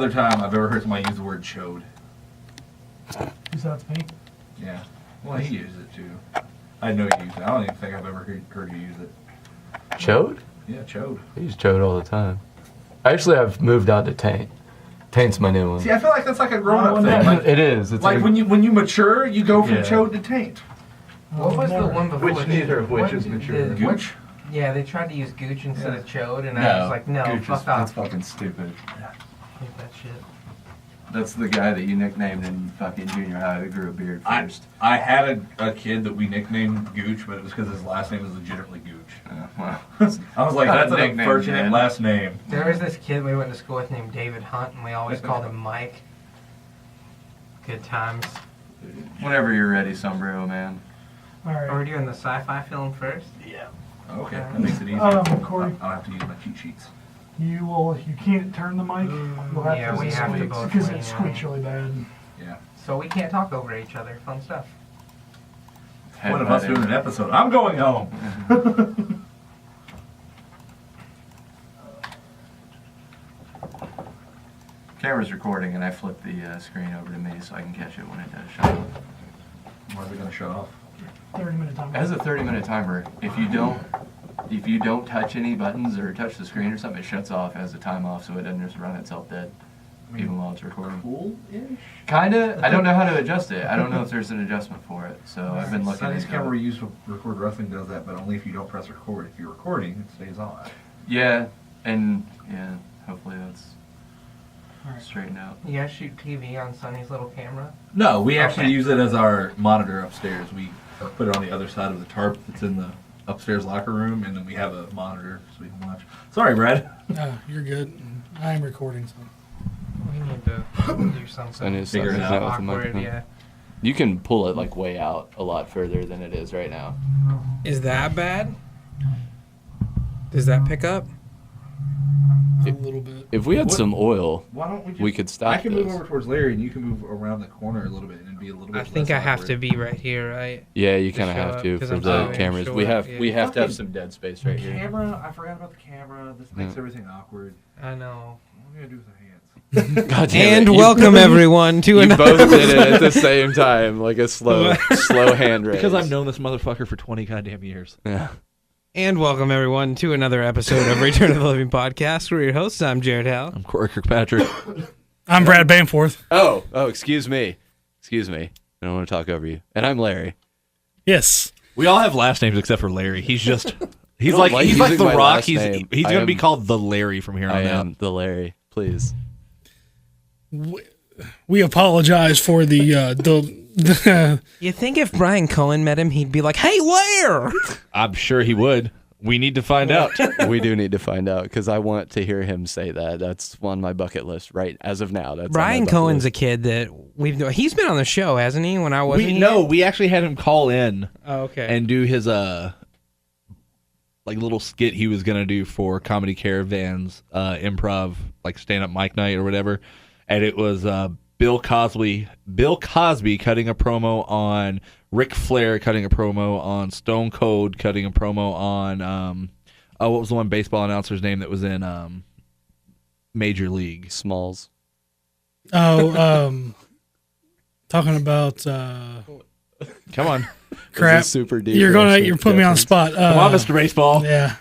Other time I've ever heard somebody use the word chode. Besides me? Yeah. Well, he uses it too. I know you use it. I don't even think I've ever heard you use it. Chode? Yeah, chode. I use chode all the time. Actually, I've moved on to taint. Taint's my new one. See, I feel like that's like a grown-up thing. Like, it is. It's like when you mature, you go from chode to taint. What was the one before? Which neither of which is mature. Gooch? Yeah, they tried to use gooch instead of chode, and No, I was like, no, gooch fuck is, off. that's fucking stupid. Hate that shit. That's the guy that you nicknamed in fucking junior high that grew a beard first. I had a kid that we nicknamed Gooch, but it was because his last name was legitimately Gooch. Well, I was like, not that's a an nickname, unfortunate man. last name. There was this kid we went to school with named David Hunt, and we always called him Mike. Good times. whenever you're ready, Sombrero man. Are we Alright. doing the sci-fi film first? Yeah. Okay, that makes it easy. Corey. I'll have to use my cheat sheets. You can't turn the mic. You'll have Yeah, to we have to squeak, both because lean it squeaks in. really bad. Yeah. So we can't talk over each other. Fun stuff. One of us doing an episode. I'm going home. Camera's recording, and I flipped the screen over to me so I can catch it when it does shut off. Why is it going to shut off? 30-minute time. It has a 30-minute timer. If you don't touch any buttons or touch the screen or something, it shuts off as a time off, so it doesn't just run itself dead, even while it's recording. Cool-ish? Kinda. I don't know how to adjust it. I don't know if there's an adjustment for it, so I've been looking Sonny's into camera we it. use to record wrestling does that, but only if you don't press record. If you're recording, it stays on. Yeah, and yeah, hopefully that's Alright. straightened out. You guys shoot TV on Sonny's little camera? No, we actually Okay. use it as our monitor upstairs. We put it on the other side of the tarp that's in the upstairs locker room, and then we have a monitor so we can watch. Sorry, Brad. No, you're good. I am recording, so. We need to do something. And it's Figure it out with the Awkward, microphone. yeah. You can pull it like way out a lot further than it is right now. Is that bad? Does that pick up? A little bit. If we had What- some oil, Why don't we just... we could stop I can move this. over towards Larry, and you can move around the corner a little bit and be a little bit I think less I have awkward. to be right here, right? Yeah, you To kind of show have up, to 'cause for I'm the so cameras. short, We have yeah. we have to have Fucking some dead space right here. Camera, I forgot about the camera. This makes Yeah. everything awkward. I know. What am I going to do with the hands? God damn And it. welcome everyone to You another. both did it at the same time, like a slow hand raise. Because I've known this motherfucker for 20 goddamn years. Yeah. And welcome everyone to another episode of Return of the Living Podcast. We're your hosts. I'm Jared Howe. I'm Corey Kirkpatrick. I'm Brad Banforth. Oh, excuse me. Excuse me. I don't want to talk over you. And I'm Larry. Yes. We all have last names except for Larry. He's just he's don't like like he's like using the my Rock. last name. He's I gonna be am- called the Larry from here on I out. am the Larry. Please. We apologize for the You think if Brian Cohen met him, he'd be like, "Hey, where?" I'm sure he would. We need to find out. We do need to find out because I want to hear him say that. That's on my bucket list right as of now. That's on my Brian bucket Cohen's a list. kid that he's been on the show, hasn't he? When I wasn't We here? no, we actually had him call in Oh, okay. and do his like little skit he was gonna do for Comedy Caravan's improv, like stand up mic night or whatever. And it was Bill Cosby cutting a promo on Ric Flair, cutting a promo on Stone Cold, cutting a promo on what was the one baseball announcer's name that was in Major League? Smalls. talking about Come on. crap. This is super deep. You're reference. putting me on the spot. Come on, Mr. Baseball. Yeah.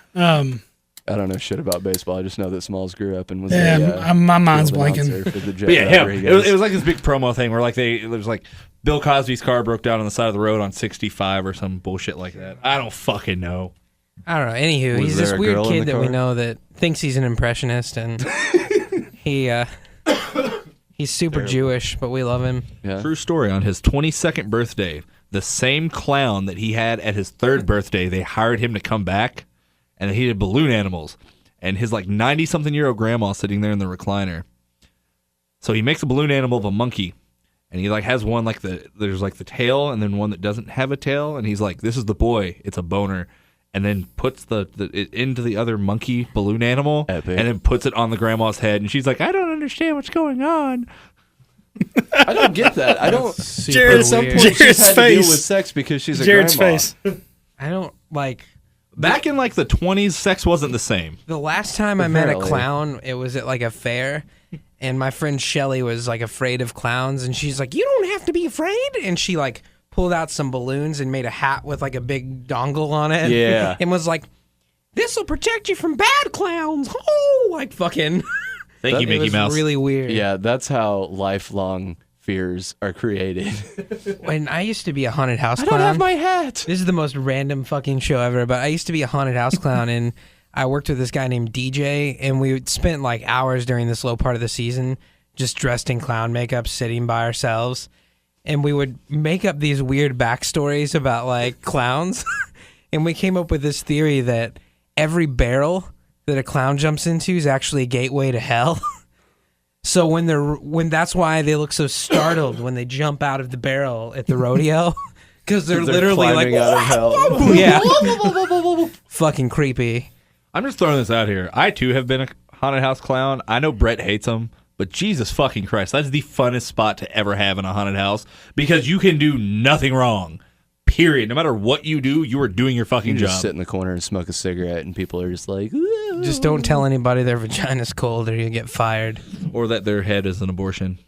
I don't know shit about baseball. I just know that Smalls grew up and was Yeah. My mind's field announcer blanking. for the Jet But yeah, him. Rodriguez. It was like this big promo thing where like it was like Bill Cosby's car broke down on the side of the road on 65 or some bullshit like that. I don't fucking know. I don't know. Anywho, Was he's this there a weird girl in kid the that we car? know that thinks he's an impressionist, and he's super Jewish, but we love him. Yeah. True story. On his 22nd birthday, the same clown that he had at his third birthday, they hired him to come back, and he did balloon animals. And his like 90-something-year-old grandma sitting there in the recliner. So he makes a balloon animal of a monkey, and he like has one like there's like the tail, and then one that doesn't have a tail, and he's like, "This is the boy. It's a boner." And then puts it into the other monkey balloon animal, Epic. and then puts it on the grandma's head, and she's like, "I don't understand what's going on." I don't get that. I don't. Super Jared, At some weird. point, she's Jared's had to deal face. with sex because she's a Jared's grandma. face. I don't like. Back in like the 20s, sex wasn't the same. The last time I met a Apparently. clown, it was at like a fair, and my friend Shelly was like afraid of clowns, and she's like, "You don't have to be afraid," and she like pulled out some balloons and made a hat with like a big dongle on it. Yeah. And was like, "This will protect you from bad clowns." Oh, like fucking. Thank you, It Mickey was Mouse. really weird. Yeah, that's how lifelong fears are created. When I used to be a haunted house I clown. don't have my hat. This is the most random fucking show ever, but I used to be a haunted house clown, and I worked with this guy named DJ, and we spent like hours during the slow part of the season just dressed in clown makeup, sitting by ourselves, and we would make up these weird backstories about like clowns, and we came up with this theory that every barrel that a clown jumps into is actually a gateway to hell. So when that's why they look so startled when they jump out of the barrel at the rodeo, because they're literally like climbing out of hell. yeah, fucking creepy. I'm just throwing this out here. I too have been a haunted house clown. I know Brett hates them, but Jesus fucking Christ, that's the funnest spot to ever have in a haunted house because you can do nothing wrong. Period. No matter what you do, you are doing your fucking You job. just sit in the corner and smoke a cigarette, and people are just like, "Ooh." Just don't tell anybody their vagina's cold or you get fired. Or that their head is an abortion.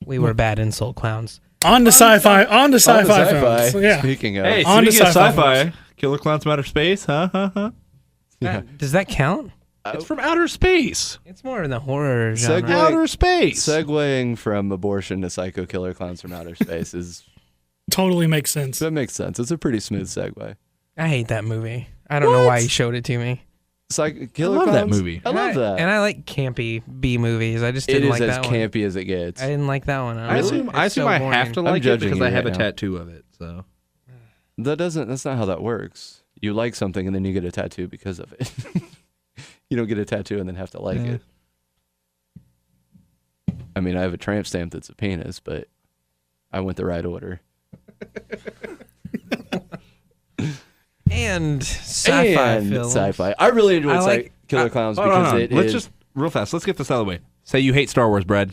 We were bad insult clowns. On to sci-fi. On to sci-fi Sci-fi. films. Yeah. Speaking of, Hey, On to speaking of sci-fi sci-fi, Killer Clowns from Outer Space, huh? Does that count? It's from outer space. It's more in the horror genre. Segue. Outer space. segueing from abortion to psycho killer clowns from outer space is Totally makes sense. that makes sense. It's a pretty smooth segue. I hate that movie. I don't know why you showed it to me. Killer I love that clowns? movie. I love that. And I like campy B movies. I just It didn't is like as that one. campy as it gets. I didn't like that one. I assume It's I so have boring. to I'm like it judging because you I have right a now. tattoo of it. So That's not how that works. You like something and then you get a tattoo because of it. You don't get a tattoo and then have to like Yeah. it. I mean, I have a tramp stamp that's a penis, but I went the right order. And sci-fi and films. sci-fi. I really enjoyed I like- Killer Clowns hold on, because hold on. it Let's is- just real fast. Let's get this out of the way. Say you hate Star Wars, Brad.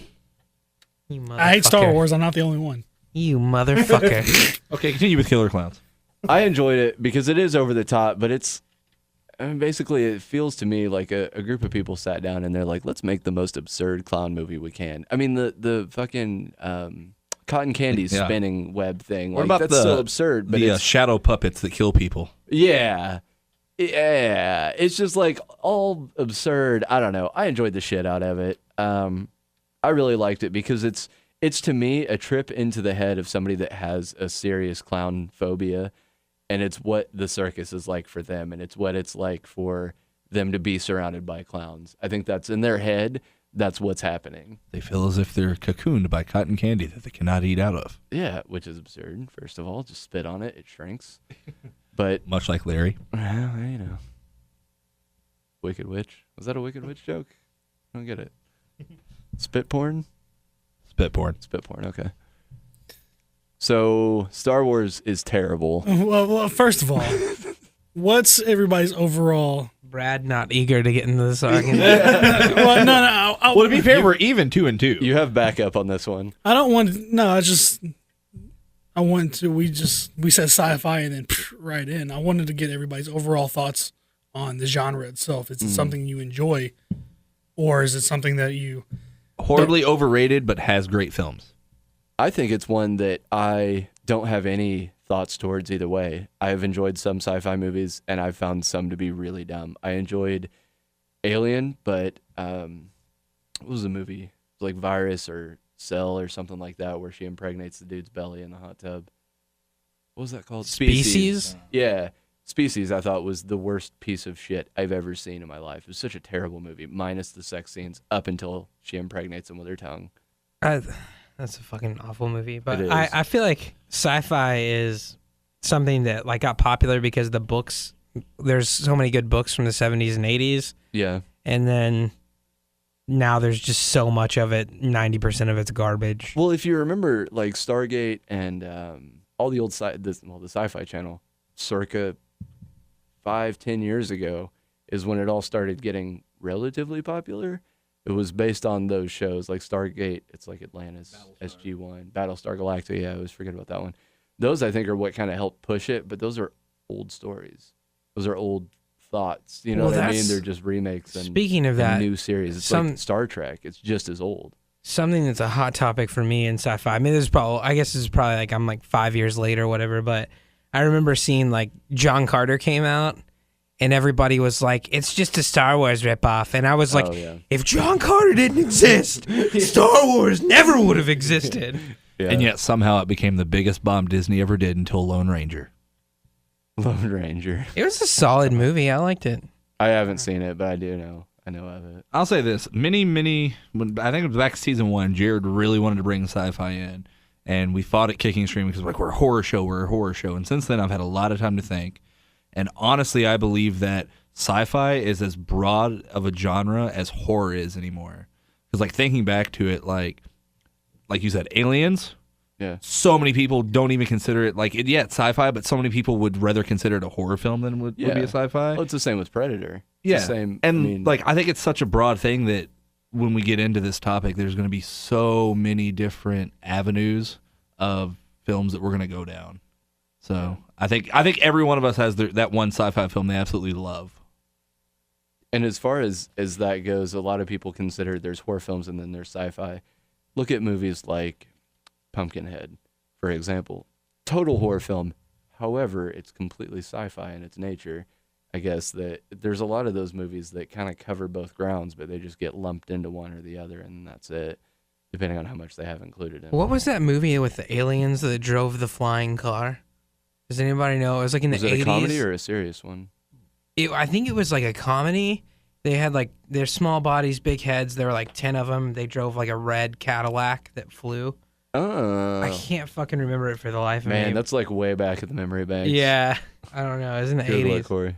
You I hate Star motherfucker. Wars. I'm not the only one. You motherfucker. Okay, continue with Killer Clowns. I enjoyed it because it is over the top, but it's basically it feels to me like a group of people sat down and they're like, let's make the most absurd clown movie we can. I mean, the fucking cotton candy Yeah. spinning web thing. What Like, about that's the so absurd, but the it's shadow puppets that kill people? yeah. Yeah, it's just like all absurd. I don't know. I enjoyed the shit out of it. I really liked it because it's to me a trip into the head of somebody that has a serious clown phobia, and it's what the circus is like for them, and it's what it's like for them to be surrounded by clowns. I think that's in their head. That's what's happening. They feel as if they're cocooned by cotton candy that they cannot eat out of. Yeah, which is absurd. First of all, just spit on it; it shrinks. But Much like Larry. well, you know, Wicked Witch. Was that a Wicked Witch joke? I don't get it. Spit porn? Spit porn. Spit porn, okay. So, Star Wars is terrible. Well, first of all, what's everybody's overall? Brad not eager to get into this argument. Well, no. Well, to be fair, we're even 2-2. You have backup on this one. I don't want. No, I want to. We said sci-fi and then right in. I wanted to get everybody's overall thoughts on the genre itself. Is it something you enjoy, or is it something that you? Horribly overrated, but has great films. I think it's one that I don't have any thoughts towards either way. I have enjoyed some sci-fi movies, and I've found some to be really dumb. I enjoyed Alien, but what was the movie? It was like Virus or Cell or something like that, where she impregnates the dude's belly in the hot tub. What was that called? Species? Yeah. Species, I thought, was the worst piece of shit I've ever seen in my life. It was such a terrible movie, minus the sex scenes up until she impregnates him with her tongue. That's a fucking awful movie. But It is. I feel like sci-fi is something that like got popular because the books. There's so many good books from the 70s and 80s, Yeah. and then now there's just so much of it. 90% of it's garbage. Well, if you remember, like Stargate and all the old the Sci-Fi Channel, circa 5-10 years ago, is when it all started getting relatively popular. It was based on those shows like Stargate. It's like Atlantis, SG-1, Battlestar Galactica. Yeah, I always forget about that one. Those, I think, are what kind of helped push it, but those are old stories. Those are old thoughts. You know Well, what I mean? that's- They're just remakes and, Speaking of and that, new series. It's some- like Star Trek. It's just as old. something that's a hot topic for me in sci-fi. I mean, I guess this is probably like I'm like 5 years later or whatever, but I remember seeing like John Carter came out and everybody was like, it's just a Star Wars ripoff. And I was like, Oh, yeah. if John Carter didn't exist, Star Wars never would have existed. Yeah. And yet somehow it became the biggest bomb Disney ever did until Lone Ranger. Lone Ranger. It was a solid movie. I liked it. I haven't seen it, but I do know. I know of it. I'll say this: when I think it was back season 1, Jared really wanted to bring sci-fi in, and we fought it kicking and screaming because we're a horror show, and since then I've had a lot of time to think, and honestly, I believe that sci-fi is as broad of a genre as horror is anymore. Because like thinking back to it, like you said, Aliens. Yeah. So many people don't even consider it it's sci-fi, but so many people would rather consider it a horror film than would be a sci-fi. Well, it's the same with Predator. It's Yeah, the same. and I think it's such a broad thing that when we get into this topic, there's going to be so many different avenues of films that we're going to go down. So I think every one of us has that one sci-fi film they absolutely love. And as far as that goes, a lot of people consider there's horror films and then there's sci-fi. Look at movies like Pumpkinhead, for example. Total horror film. However, it's completely sci-fi in its nature. I guess that there's a lot of those movies that kind of cover both grounds, but they just get lumped into one or the other, and that's it, depending on how much they have included in it. What was that movie with the aliens that drove the flying car? Does anybody know? It was like in Was the it 80s. a comedy or a serious one? I think it was like a comedy. They had like their small bodies, big heads. There were like 10 of them. They drove like a red Cadillac that flew. Oh. I can't fucking remember it for the life of me. Man, that's like way back at the memory bank. Yeah, I don't know. It was in the Good luck, 80s. Corey.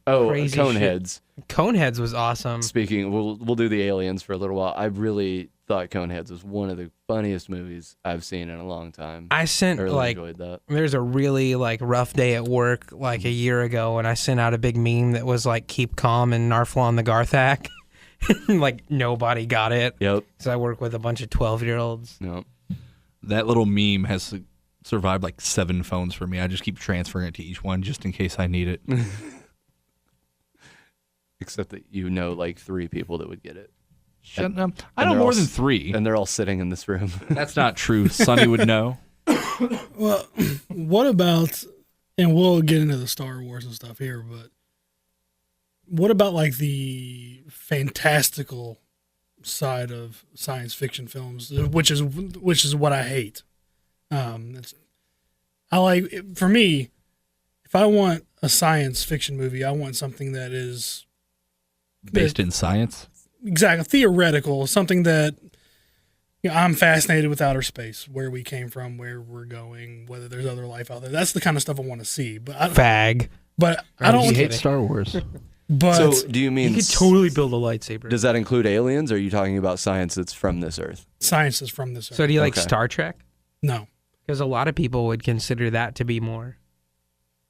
Oh, Crazy Coneheads. Coneheads was awesome. Speaking, we'll do the aliens for a little while. I really thought Coneheads was one of the funniest movies I've seen in a long time. I sent really like enjoyed that. there's a really like rough day at work like a year ago, and I sent out a big meme that was like "Keep calm" and Narflon the Garthak. Like nobody got it. Yep. So I work with a bunch of 12-year-olds. Yep. That little meme has survived like 7 phones for me. I just keep transferring it to each one just in case I need it. Except that you know like 3 people that would get it. Shut up. I and know they're more all than s- 3. And they're all sitting in this room. That's not true. Sonny would know. Well, what about, and we'll get into the Star Wars and stuff here, but what about like the fantastical side of science fiction films, which is what I hate. For me, if I want a science fiction movie, I want something that is Based in science. exactly theoretical, something that I'm fascinated with outer space, where we came from, where we're going, whether there's other life out there. That's the kind of stuff I want to see. But Fag. I don't. You hate Star Wars. But So do you mean You could totally build a lightsaber. does that include aliens, or are you talking about science that's from this earth? science is from this earth. So do you like Okay. Star Trek? No. Because a lot of people would consider that to be more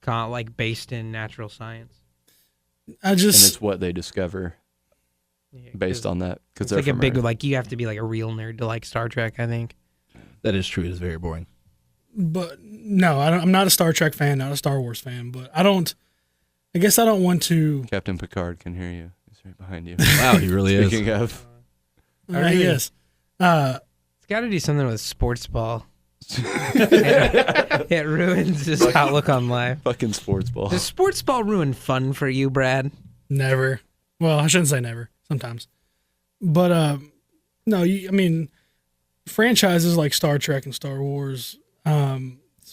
like based in natural science. I And just it's what they discover Yeah, based 'cause on that. Because it's they're like a from big Earth. like you have to be like a real nerd to like Star Trek. I think. That is true. It's very boring. but no, I'm not a Star Trek fan, not a Star Wars fan, but I guess I don't want to. Captain Picard can hear you. He's right behind you. Wow, he really is. Speaking of, Yes. It's got to do something with sports ball. It ruins his outlook on life. fucking sports ball. Does sports ball ruin fun for you, Brad? Never. Well, I shouldn't say never. Sometimes. But no, I mean, franchises like Star Trek and Star Wars,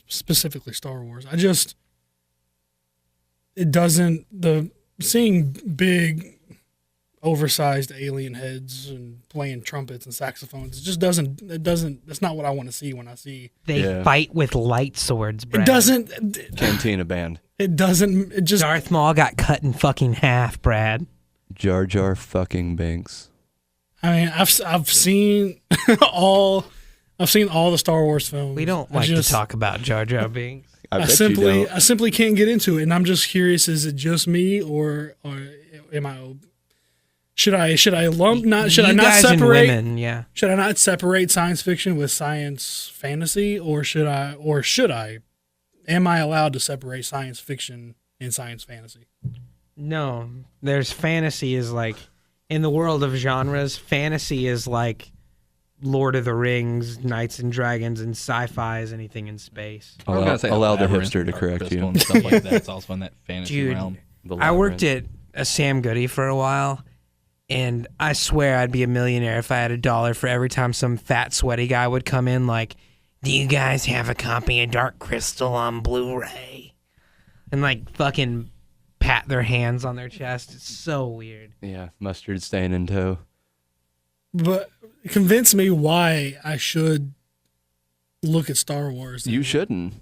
specifically Star Wars. Seeing big, oversized alien heads and playing trumpets and saxophones, that's not what I want to see when I see. They Yeah. fight with light swords, Brad. Cantina band. It just, Darth Maul got cut in fucking half, Brad. Jar Jar fucking Binks. I mean, I've seen all the Star Wars films. We don't I like just- to talk about Jar Jar Binks. I bet I you don't. simply can't get into it, and I'm just curious: is it just me, or am I? Should I lump? Not should I You not guys and separate? women, yeah. Should I not separate science fiction with science fantasy, or should I? Am I allowed to separate science fiction and science fantasy. No, there's fantasy is like in the world of genres. Fantasy is like Lord of the Rings, Knights and Dragons, and sci-fi is anything in space. I was gonna say Allow the Labyrinth hipster to or correct Crystal you. and stuff like that. It's also in that fantasy Dude, realm. I worked at a Sam Goody for a while, and I swear I'd be a millionaire if I had $1 for every time some fat, sweaty guy would come in like, do you guys have a copy of Dark Crystal on Blu-ray? And like fucking pat their hands on their chest. It's so weird. Yeah, mustard stain in tow. But convince me why I should look at Star Wars. You shouldn't.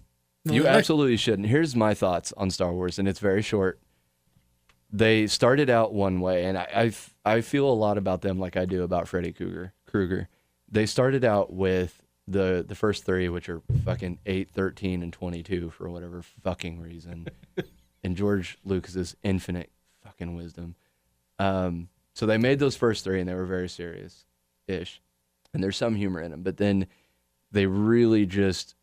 No, You I- absolutely shouldn't. Here's my thoughts on Star Wars, and it's very short. They started out one way, and I feel a lot about them like I do about Freddy Krueger. They started out with the first three, which are fucking 8, 13, and 22 for whatever fucking reason, and George Lucas's infinite fucking wisdom. So they made those first three, and they were very serious-ish, and there's some humor in them. But then they really just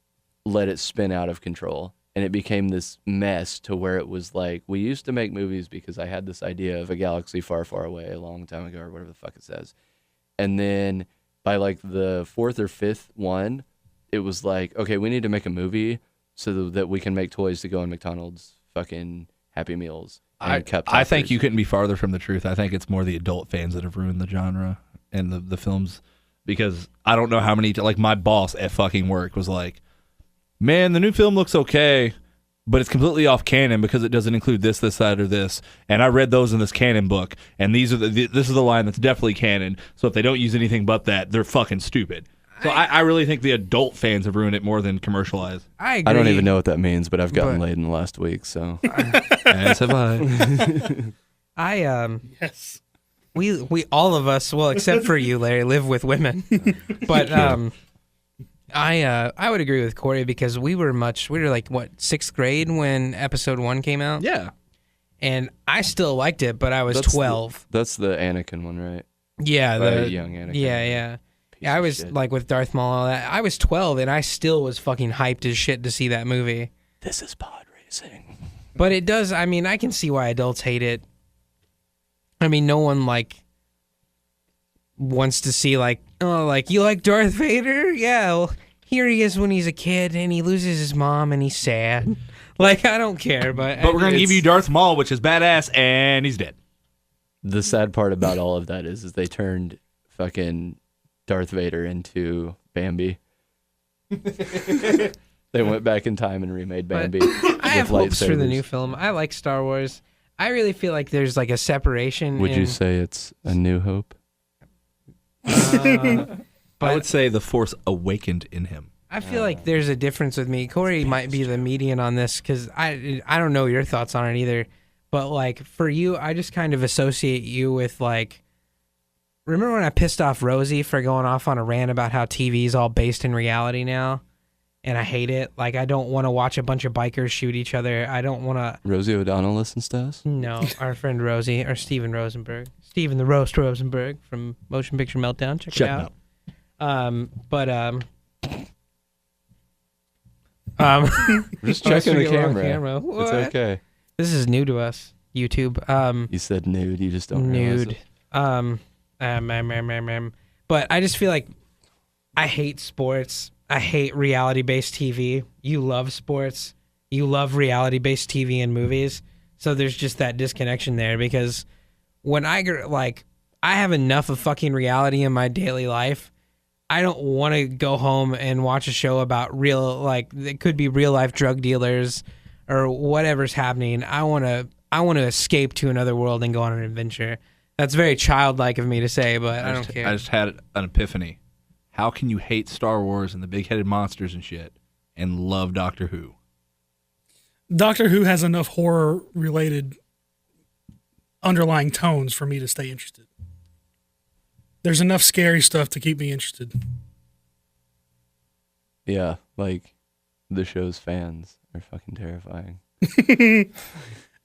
let it spin out of control, and it became this mess to where it was like, we used to make movies because I had this idea of a galaxy far, far away a long time ago, or whatever the fuck it says. And then by like the fourth or fifth one, it was like, okay, we need to make a movie so that we can make toys to go in McDonald's fucking Happy Meals and cup I think toppers. you couldn't be farther from the truth. I think it's more the adult fans that have ruined the genre and the films, because I don't know how many, like my boss at fucking work was like, man, the new film looks okay, but it's completely off canon because it doesn't include this, that, or this. And I read those in this canon book, and this is the line that's definitely canon. So if they don't use anything but that, they're fucking stupid. So I really think the adult fans have ruined it more than commercialized. I agree. I don't even know what that means, but I've gotten But- laid in the last week, so. As have I. Yes. We all of us, well, except for you, Larry, live with women. But I would agree with Corey because we were like what, 6th grade when episode 1 came out, Yeah. and I still liked it, but I was That's 12. That's the Anakin one, right? Yeah, By young Anakin. yeah. Piece Yeah, I of was shit. like with Darth Maul and all that. I was 12 and I still was fucking hyped as shit to see that movie. This is pod racing. But it does, I mean, I can see why adults hate it. I mean, no one like wants to see like, oh, like you like Darth Vader? Yeah, well, here he is when he's a kid and he loses his mom and he's sad. Like, I don't care, but But we're going to give it's- you Darth Maul, which is badass, and he's dead. The sad part about all of that is they turned fucking Darth Vader into Bambi. They went back in time and remade But Bambi. I have with hopes for the lightsabers. new film. I like Star Wars. I really feel like there's like a separation. Would you in- say it's A New Hope? I But- would say the Force awakened in him. I feel like there's a difference with me. Corey might be the median on this because I don't know your thoughts on it either. But like for you, I just kind of associate you with like. Remember when I pissed off Rosie for going off on a rant about how TV is all based in reality now, and I hate it. Like I don't want to watch a bunch of bikers shoot each other. I don't want to. Rosie O'Donnell listens to us? No, our friend Rosie or Steven Rosenberg, Steven the Roast Rosenberg from Motion Picture Meltdown. Check Check it him out. We're just checking the forget we're on camera. camera. It's What? okay. This is new to us, YouTube. You said nude. You just don't realize Nude. it. But I just feel like I hate sports. I hate reality-based TV. You love sports. You love reality-based TV and movies. So there's just that disconnection there because when I have enough of fucking reality in my daily life. I don't want to go home and watch a show about it could be real life drug dealers or whatever's happening. I want to escape to another world and go on an adventure. That's very childlike of me to say, but I don't care. I just had an epiphany. How can you hate Star Wars and the big-headed monsters and shit and love Doctor Who? Doctor Who has enough horror-related underlying tones for me to stay interested. There's enough scary stuff to keep me interested. Yeah, like the show's fans are fucking terrifying.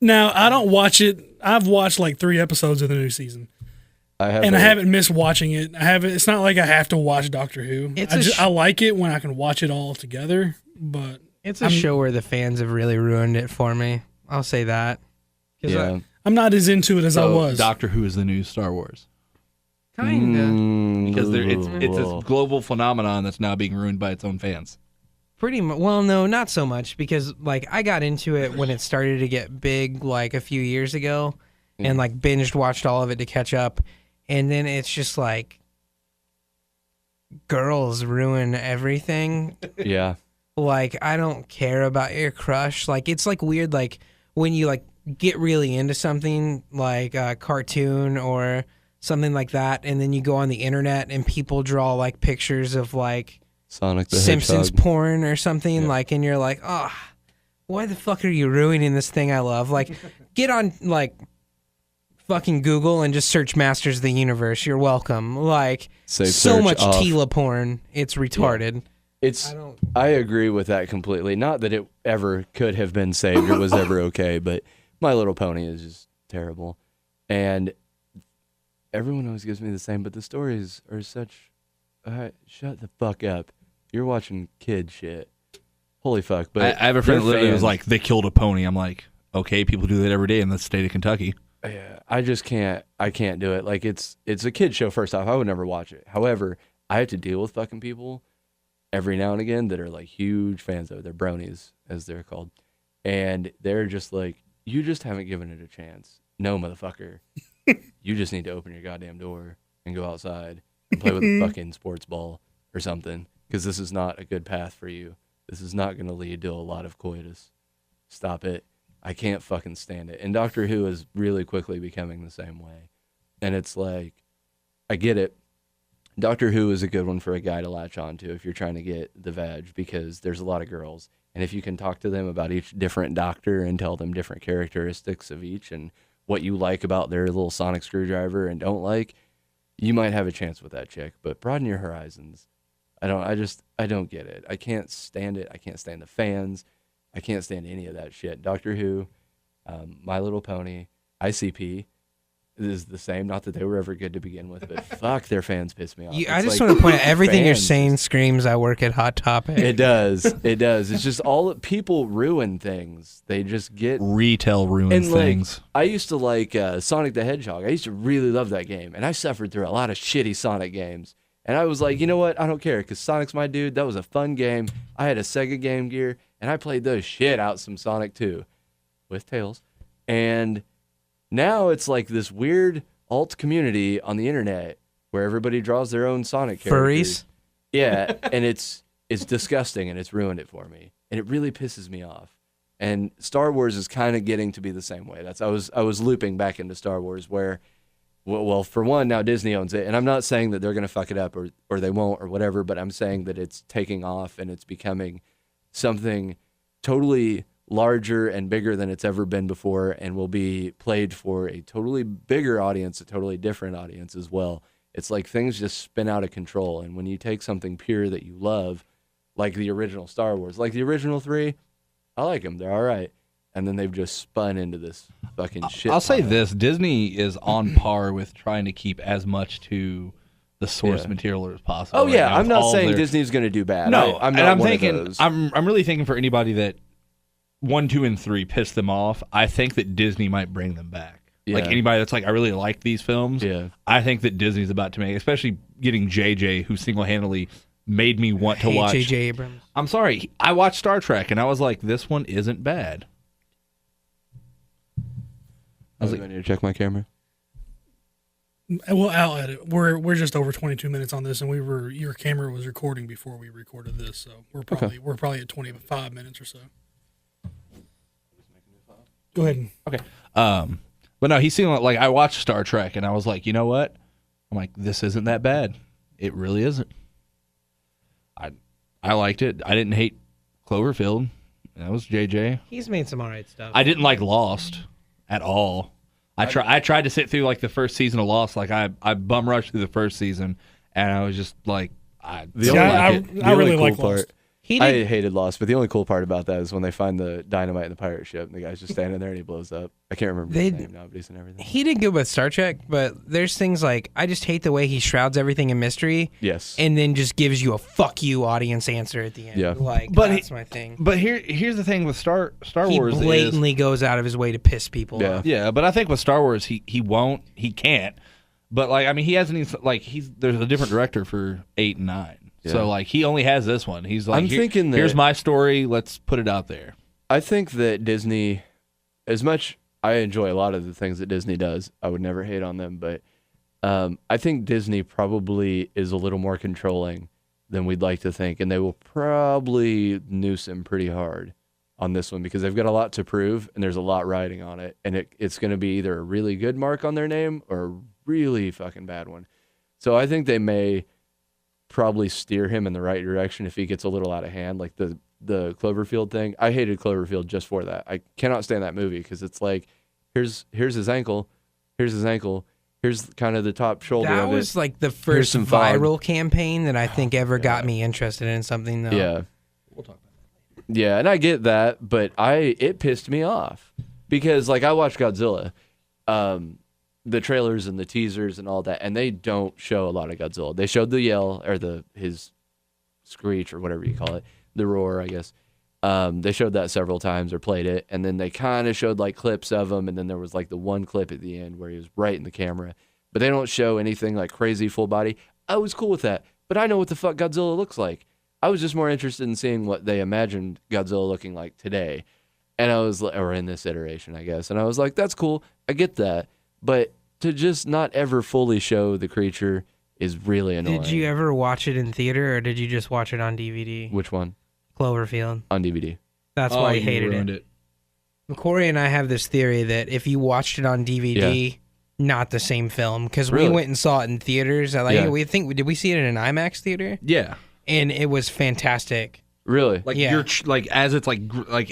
Now, I don't watch it. I've watched like 3 episodes of the new season. I I haven't missed watching it. It's not like I have to watch Doctor Who. It's I like it when I can watch it all together, but It's a show where the fans have really ruined it for me. I'll say that. 'Cause Yeah. I'm not as into it as I So, was. Doctor Who is the new Star Wars. Kinda. Because it's a global phenomenon that's now being ruined by its own fans. Pretty much. Well, no, not so much because like I got into it when it started to get big, like a few years ago, and like binged watched all of it to catch up, and then it's just like girls ruin everything. Yeah. Like I don't care about your crush. Like it's like weird. Like when you like get really into something like a cartoon or something like that, and then you go on the internet and people draw like pictures of like Sonic the Simpsons Hedgehog. porn or something, like, and you're like, oh, why the fuck are you ruining this thing I love? Like, get on like fucking Google and just search Masters of the Universe. You're welcome. Like, Safe so search much off. Tila porn, it's retarded. It's. I agree with that completely. Not that it ever could have been saved or was ever okay, but My Little Pony is just terrible, and everyone always gives me the same. But the stories are such. Shut the fuck up. You're watching kid shit. Holy fuck! But I have a friend that they're literally was fans. like, they killed a pony. I'm like, okay, people do that every day in the state of Kentucky. Yeah, I just can't. I can't do it. Like it's a kid show. First off, I would never watch it. However, I have to deal with fucking people every now and again that are like huge fans of it. They're bronies, as they're called, and they're just like, you just haven't given it a chance. No, motherfucker. You just need to open your goddamn door and go outside and play with a fucking sports ball or something, because this is not a good path for you. This is not going to lead to a lot of coitus. Stop it. I can't fucking stand it. And Doctor Who is really quickly becoming the same way. And it's like, I get it. Doctor Who is a good one for a guy to latch on to if you're trying to get the veg, because there's a lot of girls. And if you can talk to them about each different doctor and tell them different characteristics of each and what you like about their little sonic screwdriver and don't like, you might have a chance with that chick. But broaden your horizons. I don't get it. I can't stand it. I can't stand the fans. I can't stand any of that shit. Doctor Who, My Little Pony, ICP is the same. Not that they were ever good to begin with, but fuck, their fans piss me off. I just want to point out everything you're saying screams I work at Hot Topic. It does. It does. It's just all people ruin things. They just get Retail ruins and, like, things. I used to like Sonic the Hedgehog. I used to really love that game, and I suffered through a lot of shitty Sonic games. And I was like, you know what? I don't care, because Sonic's my dude. That was a fun game. I had a Sega Game Gear, and I played the shit out some Sonic 2 with Tails. And now it's like this weird alt community on the internet where everybody draws their own Sonic characters. Furries? Yeah, and it's disgusting, and it's ruined it for me. And it really pisses me off. And Star Wars is kind of getting to be the same way. I was looping back into Star Wars where, well, for one, now Disney owns it, and I'm not saying that they're going to fuck it up or they won't or whatever, but I'm saying that it's taking off and it's becoming something totally larger and bigger than it's ever been before, and will be played for a totally bigger audience, a totally different audience as well. It's like things just spin out of control, and when you take something pure that you love, like the original Star Wars, like the original 3, I like them, they're all right. And then they've just spun into this fucking shit. I'll say pile. this: Disney is on par with trying to keep as much to the source Yeah. material as possible. Oh right yeah, now I'm with not all saying their- Disney's going to do bad. No, I'm and not I'm one thinking, of those. I'm really thinking for anybody that 1, 2, and 3 pissed them off. I think that Disney might bring them back. Like Yeah. anybody that's like, I really like these films. Yeah. I think that Disney's about to make, especially getting JJ, who single-handedly made me want to Hey, watch. J.J. Abrams. I'm sorry, I watched Star Trek and I was like, this one isn't bad. I was like, I need to check my camera. Well, I'll edit. We're just over 22 minutes on this, and your camera was recording before we recorded this, so we're probably at 25 minutes or so. Go ahead. Okay. But no, he's seeing like I watched Star Trek and I was like, you know what? I'm like, this isn't that bad. It really isn't. I liked it. I didn't hate Cloverfield. That was JJ. He's made some alright stuff. I didn't like Lost at all. I tried to sit through like the first season of Lost. Like I bum rushed through the first season and I was just like, I See, don't like it. I really like Lost. I hated Lost, but the only cool part about that is when they find the dynamite in the pirate ship, and the guy's just standing there and he blows up. I can't remember his name now, but he's in everything. He did good with Star Trek, but there's things like I just hate the way he shrouds everything in mystery. Yes. And then just gives you a "fuck you" audience answer at the end. Yeah. Like But that's my thing. But here's the thing with Star He Wars blatantly goes out of his way to piss people Yeah. off. Yeah, but I think with Star Wars he can't. But like I mean he hasn't even like there's a different director for 8 and 9. Yeah. So like he only has this one. He's like I'm thinking that- here's my story, let's put it out there. I think that Disney, as much I enjoy a lot of the things that Disney does, I would never hate on them, but I think Disney probably is a little more controlling than we'd like to think, and they will probably noose him pretty hard on this one because they've got a lot to prove, and there's a lot riding on it, and it's going to be either a really good mark on their name or a really fucking bad one. So I think they may probably steer him in the right direction if he gets a little out of hand, like the Cloverfield thing. I hated Cloverfield just for that. I cannot stand that movie because it's like, here's his ankle, here's kind of the top shoulder That of it. was like the Here's first some fog. viral campaign that I think ever got me interested in something. Though. Yeah. We'll talk about Yeah, and I get that, but it pissed me off because like I watched Godzilla, the trailers and the teasers and all that, and they don't show a lot of Godzilla. They showed the yell or his screech or whatever you call it, the roar, I guess. They showed that several times or played it, and then they kind of showed like clips of him, and then there was like the one clip at the end where he was right in the camera, but they don't show anything like crazy full body. I was cool with that, but I know what the fuck Godzilla looks like. I was just more interested in seeing what they imagined Godzilla looking like today, and I was, or in this iteration, I guess, and I was like, that's cool, I get that, but to just not ever fully show the creature is really annoying. Did you ever watch it in theater, or did you just watch it on DVD? Which one? Cloverfield. On DVD. That's why you hated it. Corey and I have this theory that if you watched it on DVD, not the same film, because Really? we went and saw it in theaters. Like Yeah. did we see it in an IMAX theater? Yeah. And it was fantastic. Really? Like Yeah. you're like as it's like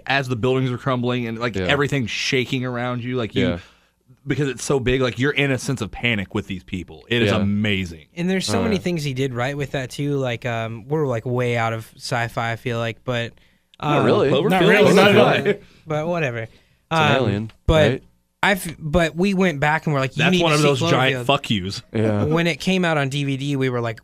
as the buildings are crumbling and like Yeah. everything's shaking around you, like you Yeah. because it's so big, like you're in a sense of panic with these people. It is Yeah. amazing. And there's so many things he did right with that too. Like we're like way out of sci-fi, I feel like, but Not really. Not really, not at all. But whatever. It's an alien. But right? but we went back and we're like, you That's need one to of see those giant Cloverfield. fuck yous. Yeah. When it came out on DVD, we were like,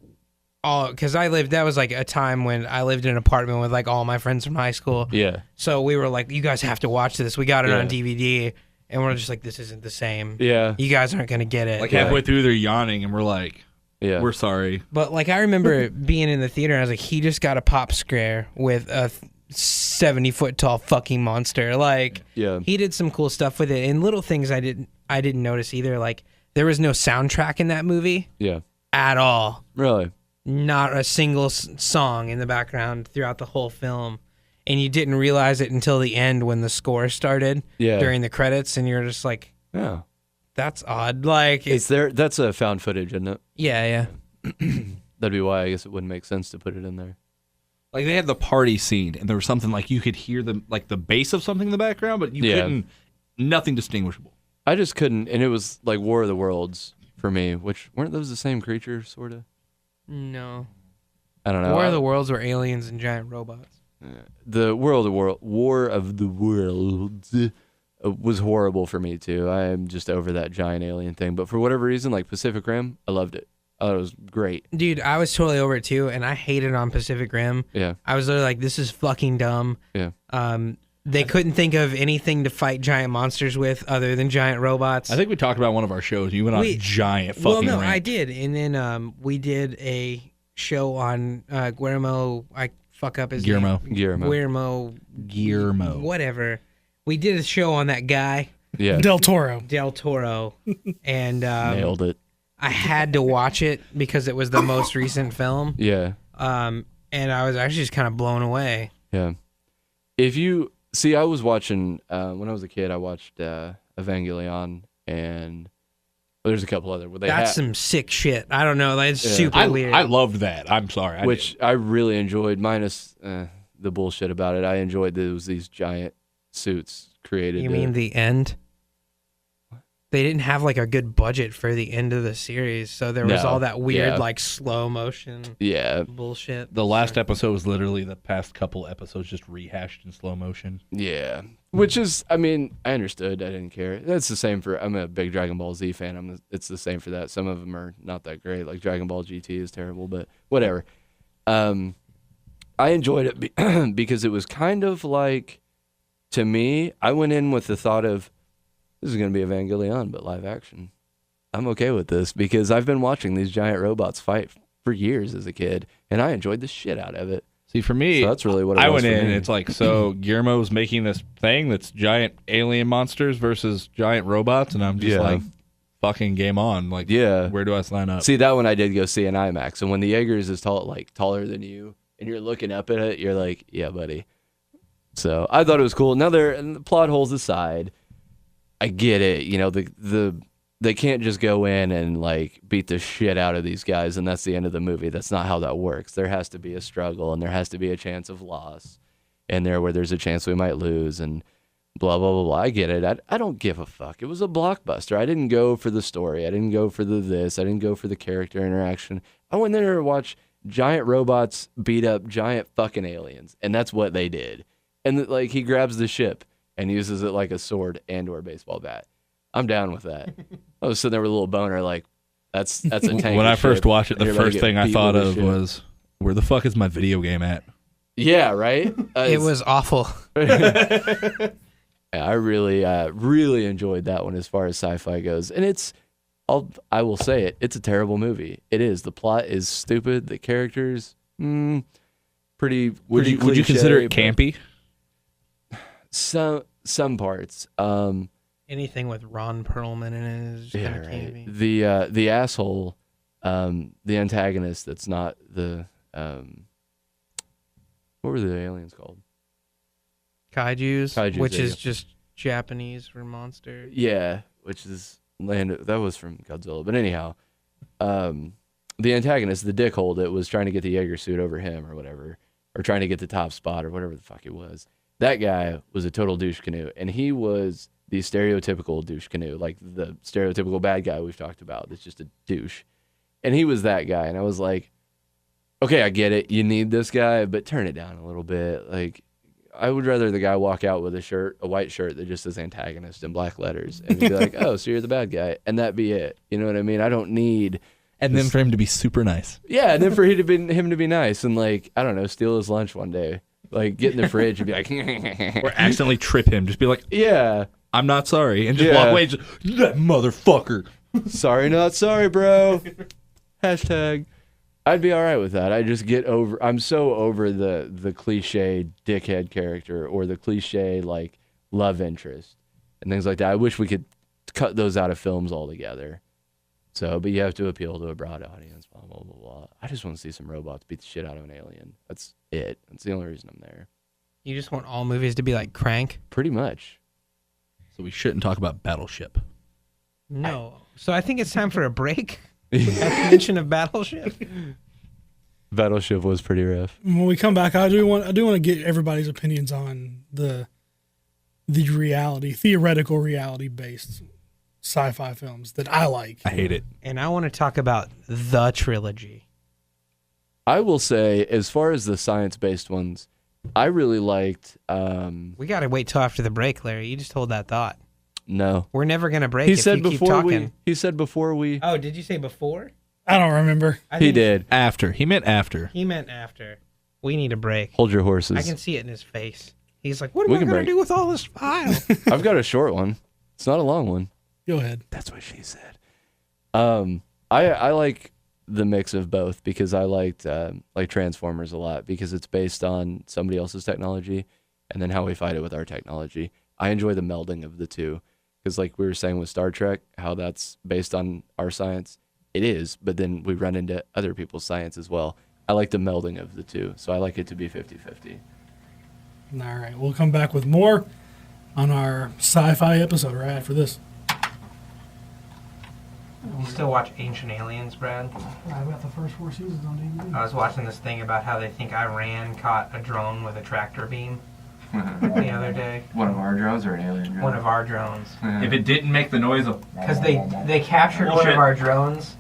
oh, because that was like a time when I lived in an apartment with like all my friends from high school. Yeah. So we were like, you guys have to watch this. We got it Yeah. on DVD, and we're just like, this isn't the same. Yeah. You guys aren't gonna get it. Like Yeah. halfway through, they're yawning, and we're like, Yeah. "We're sorry." But like I remember being in the theater, and I was like, he just got a pop scare with a 70-foot tall fucking monster. Like Yeah. he did some cool stuff with it, and little things I didn't notice either. Like there was no soundtrack in that movie Yeah. at all. Really? Not a single song in the background throughout the whole film, and you didn't realize it until the end when the score started Yeah. during the credits, and you're just like, Yeah. that's odd. Like It's there. That's a found footage, isn't it? yeah. That'd be why I guess it wouldn't make sense to put it in there. Like they had the party scene, and there was something like you could hear the bass of something in the background, but you Yeah. couldn't. Nothing distinguishable. I just couldn't, and it was like War of the Worlds for me, which weren't those the same creature, sort of? No. I don't know. War of the Worlds were aliens and giant robots. The War of the Worlds was horrible for me too. I am just over that giant alien thing. But for whatever reason, like Pacific Rim, I loved it. I thought it was great. Dude, I was totally over it too, and I hated on Pacific Rim. Yeah, I was literally like, this is fucking dumb. yeah. They couldn't think of anything to fight giant monsters with other than giant robots. I think we talked about one of our shows. You went on a giant fucking Well, no, rant. I did, and then we did a show on Guillermo. I fuck up his Guillermo. name. Guillermo. Guillermo. Whatever. We did a show on that guy Yeah, Del Toro. Del Toro, and nailed it. I had to watch it because it was the most recent film. Yeah, And I was actually just kind of blown away. yeah. If you see, I was watching when I was a kid. I watched Evangelion, and there's a couple other. That's some sick shit. I don't know. That's Yeah. super weird. I loved that. I'm sorry. I which I really enjoyed, minus the bullshit about it. I enjoyed these giant suits created. you mean the end? they didn't have like a good budget for the end of the series, so there was No, all that weird yeah. like slow motion Yeah, bullshit. The last episode was literally the past couple episodes just rehashed in slow motion. yeah. Which is, I mean, I understood. I didn't care. That's the same for. I'm a big Dragon Ball Z fan. It's the same for that. Some of them are not that great. Like Dragon Ball GT is terrible, but whatever. I enjoyed it because it was kind of like, to me, I went in with the thought of, this is going to be Evangelion, but live action. I'm okay with this because I've been watching these giant robots fight for years as a kid, and I enjoyed the shit out of it. See, for me, So that's really what it I was went for in, me. and it's like, so Guillermo's making this thing that's giant alien monsters versus giant robots, and I'm just Yeah. like, fucking game on. Like, Yeah. where do I sign up? See, that one I did go see in IMAX, and when the Jaegers is taller than you, and you're looking up at it, you're like, yeah, buddy. So I thought it was cool. Now, the plot holes aside, I get it. You know, they can't just go in and like beat the shit out of these guys and that's the end of the movie. That's not how that works. There has to be a struggle and there has to be a chance of loss and there where there's a chance we might lose and blah, blah, blah, blah. I get it. I don't give a fuck. It was a blockbuster. I didn't go for the story. I didn't go for the this. I didn't go for the character interaction. I went there to watch giant robots beat up giant fucking aliens. And that's what they did. And like he grabs the ship and uses it like a sword and or a baseball bat. I'm down with that. I was sitting there with a little boner, like, that's a tank. When I first watched it, the You're about to first get thing I beat thought with a of ship. was, where the fuck is my video game at? Yeah, right? It was awful. Yeah, I really enjoyed that one as far as sci-fi goes. And I will say it, it's a terrible movie. It is. The plot is stupid. The characters, pretty Would you consider it cliche, campy? but some parts. Anything with Ron Perlman in it is Yeah, kind of right. campy. The asshole, the antagonist that's not the what were the aliens called? Kaijus, which there you is go. just Japanese for monster. Yeah, which is that was from Godzilla. But anyhow, the antagonist, the dickhole that was trying to get the Jaeger suit over him or whatever, or trying to get the top spot or whatever the fuck it was. That guy was a total douche canoe, and he was the stereotypical douche canoe, like the stereotypical bad guy we've talked about. That's just a douche, and he was that guy. And I was like, okay, I get it. You need this guy, but turn it down a little bit. Like, I would rather the guy walk out with a white shirt that just says antagonist in black letters, and be like, oh, so you're the bad guy, and that be it. You know what I mean? I don't need. And then for him to be super nice. Yeah, and then for him to be nice and like, I don't know, steal his lunch one day. Like get in the fridge and be like Or accidentally trip him. Just be like, yeah, I'm not sorry. And just Yeah. walk away. Just, that motherfucker. sorry not sorry, bro. Hashtag. I'd be all right with that. I just I'm so over the cliche dickhead character or the cliche like love interest and things like that. I wish we could cut those out of films altogether. So, but you have to appeal to a broad audience, blah, blah, blah, blah. I just want to see some robots beat the shit out of an alien. That's it. That's the only reason I'm there. You just want all movies to be like Crank? Pretty much. So we shouldn't talk about Battleship. No. So I think it's time for a break. At the mention of Battleship. Battleship was pretty rough. When we come back, I do want to get everybody's opinions on the theoretical reality based sci-fi films that I like. I hate it. And I want to talk about the trilogy. I will say, as far as the science-based ones, I really liked. We got to wait till after the break, Larry. You just hold that thought. No, We're never going to break he if said you keep before talking. He said before we. Oh, did you say before? I don't remember. I He think did. After. He meant after. He meant after. We need a break. Hold your horses. I can see it in his face. He's like, what am We I can going to break. do with all this file? I've got a short one. It's not a long one. Go ahead. That's what she said. I like the mix of both because I liked like Transformers a lot because it's based on somebody else's technology and then how we fight it with our technology. I enjoy the melding of the two because like we were saying with Star Trek, how that's based on our science. It is, but then we run into other people's science as well. I like the melding of the two, so I like it to be 50-50. All right, we'll come back with more on our sci-fi episode right after this. You still watch Ancient Aliens, Brad? I've got the first 4 seasons on DVD. I was watching this thing about how they think Iran caught a drone with a tractor beam. the other day. One of our drones or an alien drone? One of our drones. If it didn't make the noise of... Because they captured one Bullshit. of our drones,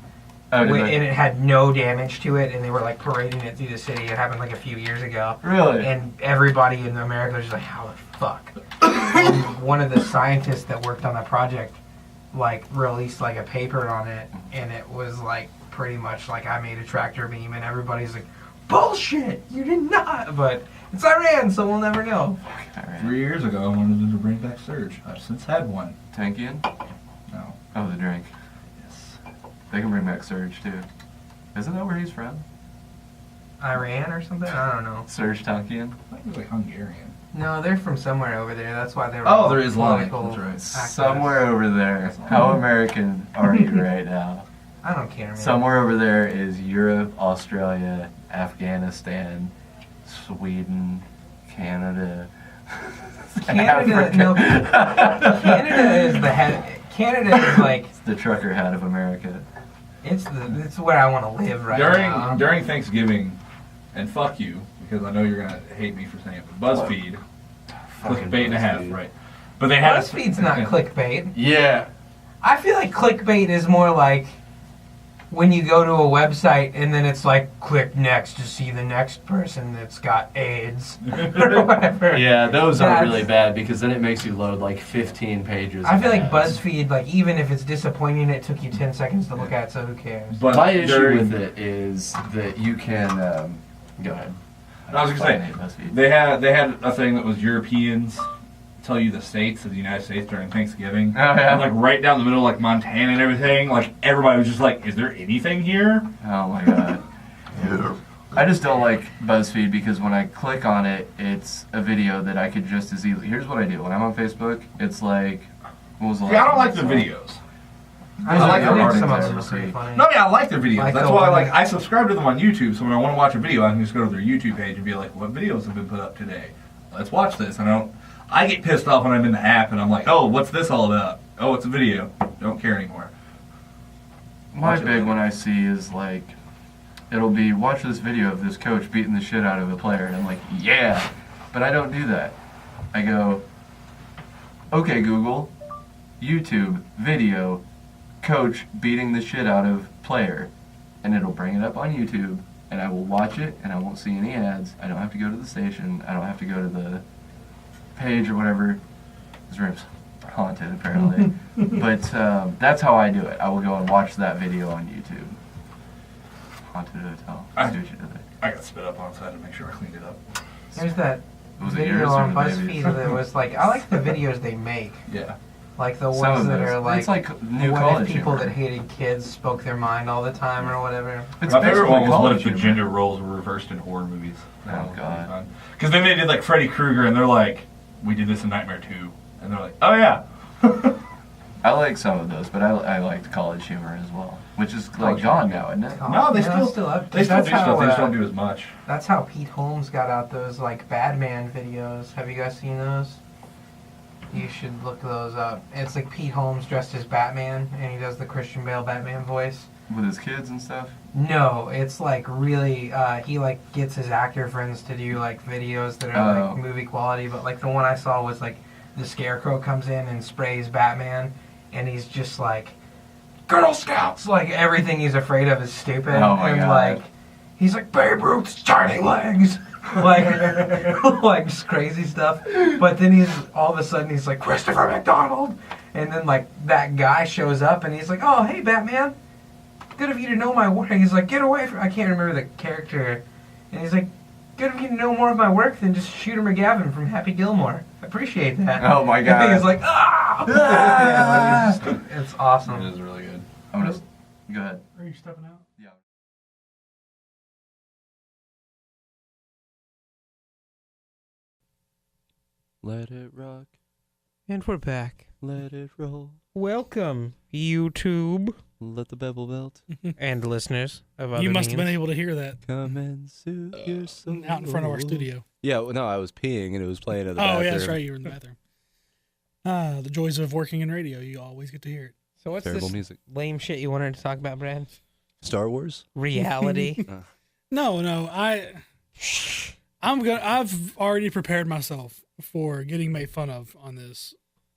Oh, did and they? it had no damage to it, and they were like parading it through the city. It happened like a few years ago. Really? And everybody in America was just like, how the fuck? And one of the scientists that worked on that project, like, released like a paper on it, and it was like pretty much like I made a tractor beam, and everybody's like, bullshit, you did not. But it's Iran, so we'll never know. Alright. 3 years ago, I wanted them to bring back Surge. I've since had one. Tankian? No. Oh, the drink. Yes. They can bring back Surge too. Isn't that where he's from? Iran or something? I don't know. Surge Tankian? I think it was like Hungarian. No, they're from somewhere over there. That's why they were. Oh, all they're Islamic. political That's right. activists. Somewhere over there. How American are you right now? I don't care, man. Somewhere over there is Europe, Australia, Afghanistan, Sweden, Canada. Canada, no. Canada is the head. Canada is like It's the trucker hat of America. it's where I want to live right now. During Thanksgiving, and fuck you, because I know you're going to hate me for saying it, but BuzzFeed, clickbait and a half, right? But they had BuzzFeed's not clickbait. Yeah. I feel like clickbait is more like when you go to a website and then it's like, click next to see the next person that's got AIDS or whatever. Yeah, those are That's- really bad because then it makes you load like 15 pages. I feel of like ads. BuzzFeed, like even if it's disappointing, it took you 10 seconds to look at, so who cares? But My issue during- with it is that you can. Go ahead. I was gonna say, BuzzFeed. they had a thing that was Europeans tell you the states of the United States during Thanksgiving. Oh, yeah. And, like right down the middle, like Montana and everything. Like everybody was just like, "Is there anything here?" Oh my god. I just don't like BuzzFeed because when I click on it, it's a video that I could just as easily. Here's what I do when I'm on Facebook. It's like, what was the last Yeah, I don't one like their saw? videos. I like think their some of articles them are to pretty see. funny. No, yeah, I like their videos. Like That's the why, one- like, I subscribe to them on YouTube. So when I want to watch a video, I can just go to their YouTube page and be like, "What videos have been put up today? Let's watch this." And I get pissed off when I'm in the app and I'm like, "Oh, what's this all about? Oh, it's a video. Don't care anymore." My Watch it big later. one I see is like, it'll be watch this video of this coach beating the shit out of a player, and I'm like, yeah, but I don't do that. I go, okay, Google, YouTube video, coach beating the shit out of player, and it'll bring it up on YouTube, and I will watch it, and I won't see any ads. I don't have to go to the station. I don't have to go to the page or whatever. This room's haunted apparently, but that's how I do it. I will go and watch that video on YouTube. Haunted hotel. I- Stupid shit. I got spit up on side to make sure I cleaned it up. There's that Was it video yours or on the baby's? BuzzFeed that was like, I like the videos they make. Yeah. Like the Some ones of that those. are like, It's like new what college if people humor. that hated kids spoke their mind all the time or whatever. It's My favorite basically one was what college if the humor. gender roles were reversed in horror movies. Oh, God. Because then they did like Freddy Krueger and they're like, "We did this in Nightmare 2." And they're like, "Oh yeah." I like some of those, but I liked college humor as well, which is like College gone humor. now, isn't it? No, they Yeah, still up. They still That's do how, stuff. They just uh, don't do as much. That's how Pete Holmes got out those like Batman videos. Have you guys seen those? You should look those up. It's like Pete Holmes dressed as Batman, and he does the Christian Bale Batman voice. With his kids and stuff. No, it's like really. He like gets his actor friends to do like videos that are Oh. like movie quality. But like the one I saw was like the Scarecrow comes in and sprays Batman, and he's just like, Girl Scouts! Like everything he's afraid of is stupid. Oh my and God. like he's like Babe Ruth's tiny legs. Like like just crazy stuff. But then he's all of a sudden he's like Christopher McDonald, and then like that guy shows up and he's like, "Oh hey Batman, good of you to know my work." He's like, "Get away from," I can't remember the character, and he's like, "Good of you to know more of my work than just Shooter McGavin from Happy Gilmore. I appreciate that." Oh my God. And he's like, "Ah!" Yeah, it's just- it's awesome. It is really good. I'm gonna go ahead. Are you stepping out? Yeah. Let it rock, And we're back. let it roll, Welcome, YouTube let the bevel belt and listeners of other You must have been means. able to hear that come and soothe your soul. out in front of our studio. Yeah, well, no, I was peeing and it was playing at the Oh, bathroom. yeah, that's right. You were in the bathroom. The joys of working in radio. You always get to hear it. So what's Terrible this music. lame shit you wanted to talk about, Brad? Star Wars? Reality. No, I've already prepared myself. for getting made fun of on this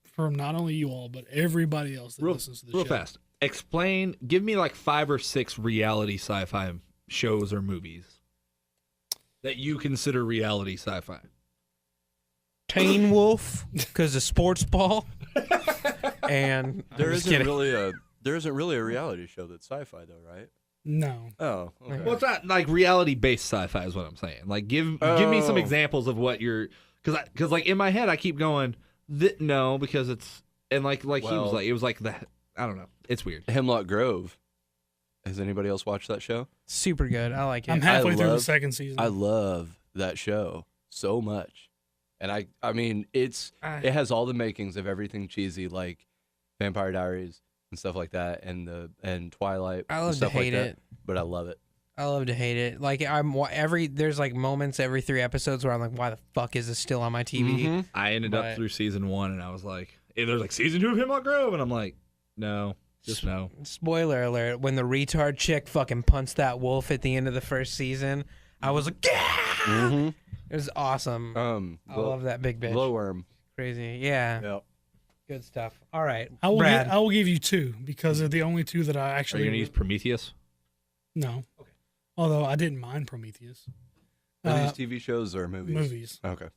from not only you all but everybody else that listens to the real show. fast. Explain. Give me like 5 or 6 reality sci-fi shows or movies that you consider reality sci-fi. Teen Wolf, because of sports ball. And There I'm just isn't kidding. really a reality show that's sci-fi though, right? No. Oh, okay. Well, it's not like reality-based sci-fi is what I'm saying. Like, give me some examples of what you're, because like in my head I keep going, no, because it's and like he was Well- like it was like that. I don't know. It's weird. Hemlock Grove. Has anybody else watched that show? Super good. I like it. I'm halfway through the love- second season. I love that show so much, and I mean it has all the makings of everything cheesy like Vampire Diaries and stuff like that, and Twilight. I and love to stuff like hate that, it. but I love it. I love to hate it. Like there's like moments every 3 episodes where I'm like, why the fuck is this still on my TV? I ended up But- through season 1 and I was like, there's like season 2 of Hemlock Grove, and I'm like, no, just no. Spoiler alert: when the retard chick fucking punts that wolf at the end of the first season, I was like, yeah! It was awesome. I love that big bitch. Glowworm. Crazy, yeah. Yep. Good stuff. All right, I will. Brad. I will give you 2 because they're the only 2 that I Are actually. you gonna use Prometheus? No. Okay. Although I didn't mind Prometheus. Are these TV shows or movies? Movies. Okay.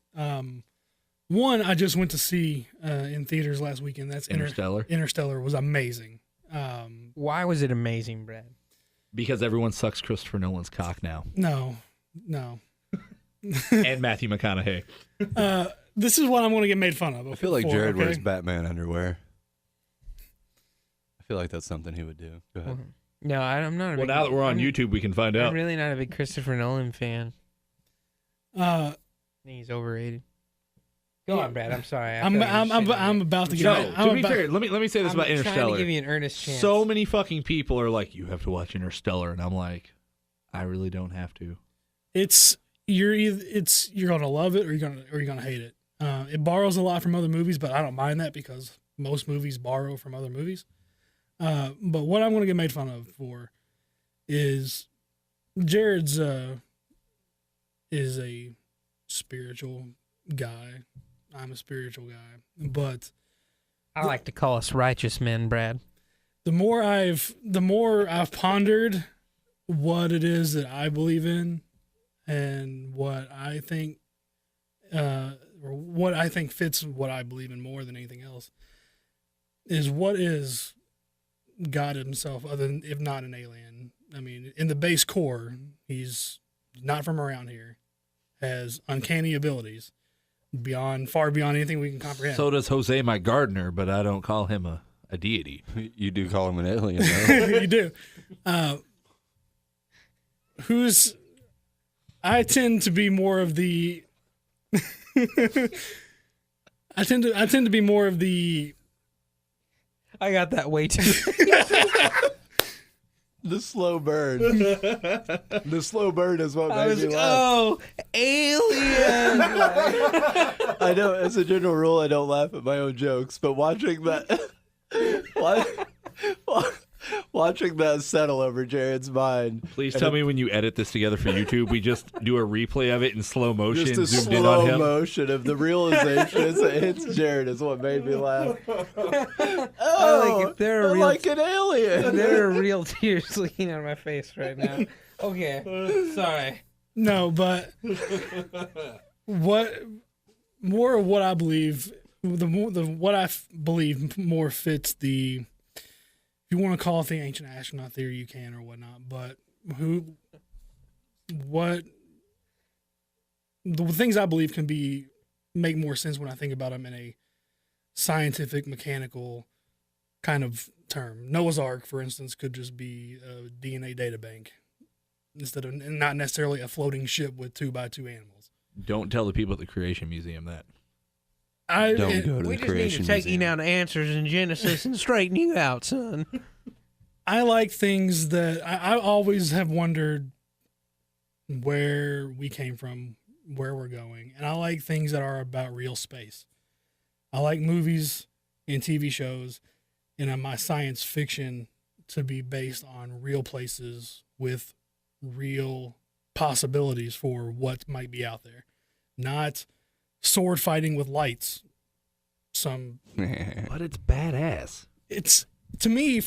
One I just went to see in theaters last weekend. That's Interstellar? Interstellar was amazing. Why was it amazing, Brad? Because everyone sucks Christopher Nolan's cock now, No. and Matthew McConaughey. This is what I'm going to get made fun of. I feel like Jared okay? wears Batman underwear. I feel like that's something he would do. Go ahead. No, I'm not. Well, now that we're on YouTube, we can find out. I'm really not a big Christopher Nolan fan. I think he's overrated. Go on, Brad. I'm sorry. I feel like I'm shitting on I'm you. about to get. No, I'm to be about- fair, let me say this I'm about trying Interstellar. to give you an earnest chance. So many fucking people are like, you have to watch Interstellar, and I'm like, I really don't have to. You're gonna love it or you're gonna hate it. It borrows a lot from other movies, but I don't mind that because most movies borrow from other movies. But what I'm gonna get made fun of for is Jared's is a spiritual guy. I'm a spiritual guy, but I like to call us righteous men, Brad. the more I've pondered what it is that I believe in and what I think fits what I believe in more than anything else is what is God himself, other than if not an alien. I mean, in the base core, he's not from around here, has uncanny abilities far beyond anything we can comprehend. So does Jose, my gardener, but I don't call him a deity. You do call him an alien, though. You do. I tend to be more of the. I tend to be more of the. I got that way too. The slow burn. The slow burn is what I made was me like, laugh. oh, alien. I know, as a general rule, I don't laugh at my own jokes, but watching that, watching that settle over Jared's mind. Please tell me when you edit this together for YouTube, we just do a replay of it in slow motion, Just a zoomed in on slow him. motion of the realization as it hits Jared is what made me laugh. They're I'm real. like an alien. There are real tears leaking out of my face right now. Okay, sorry. No, but what more of what I believe, what I believe more fits the. If you want to call it the ancient astronaut theory, you can or whatnot. But the things I believe can make more sense when I think about them in a scientific, mechanical kind of term. Noah's Ark, for instance, could just be a DNA data bank instead of not necessarily a floating ship with 2x2 animals. Don't tell the people at the Creation Museum that. Don't go to We the just need Creation to take you Museum. down to answers in Genesis and straighten you out, son. I like things that I always have wondered where we came from, where we're going. And I like things that are about real space. I like movies and TV shows and my science fiction to be based on real places with real possibilities for what might be out there. Not sword fighting with lights. But it's badass. It's to me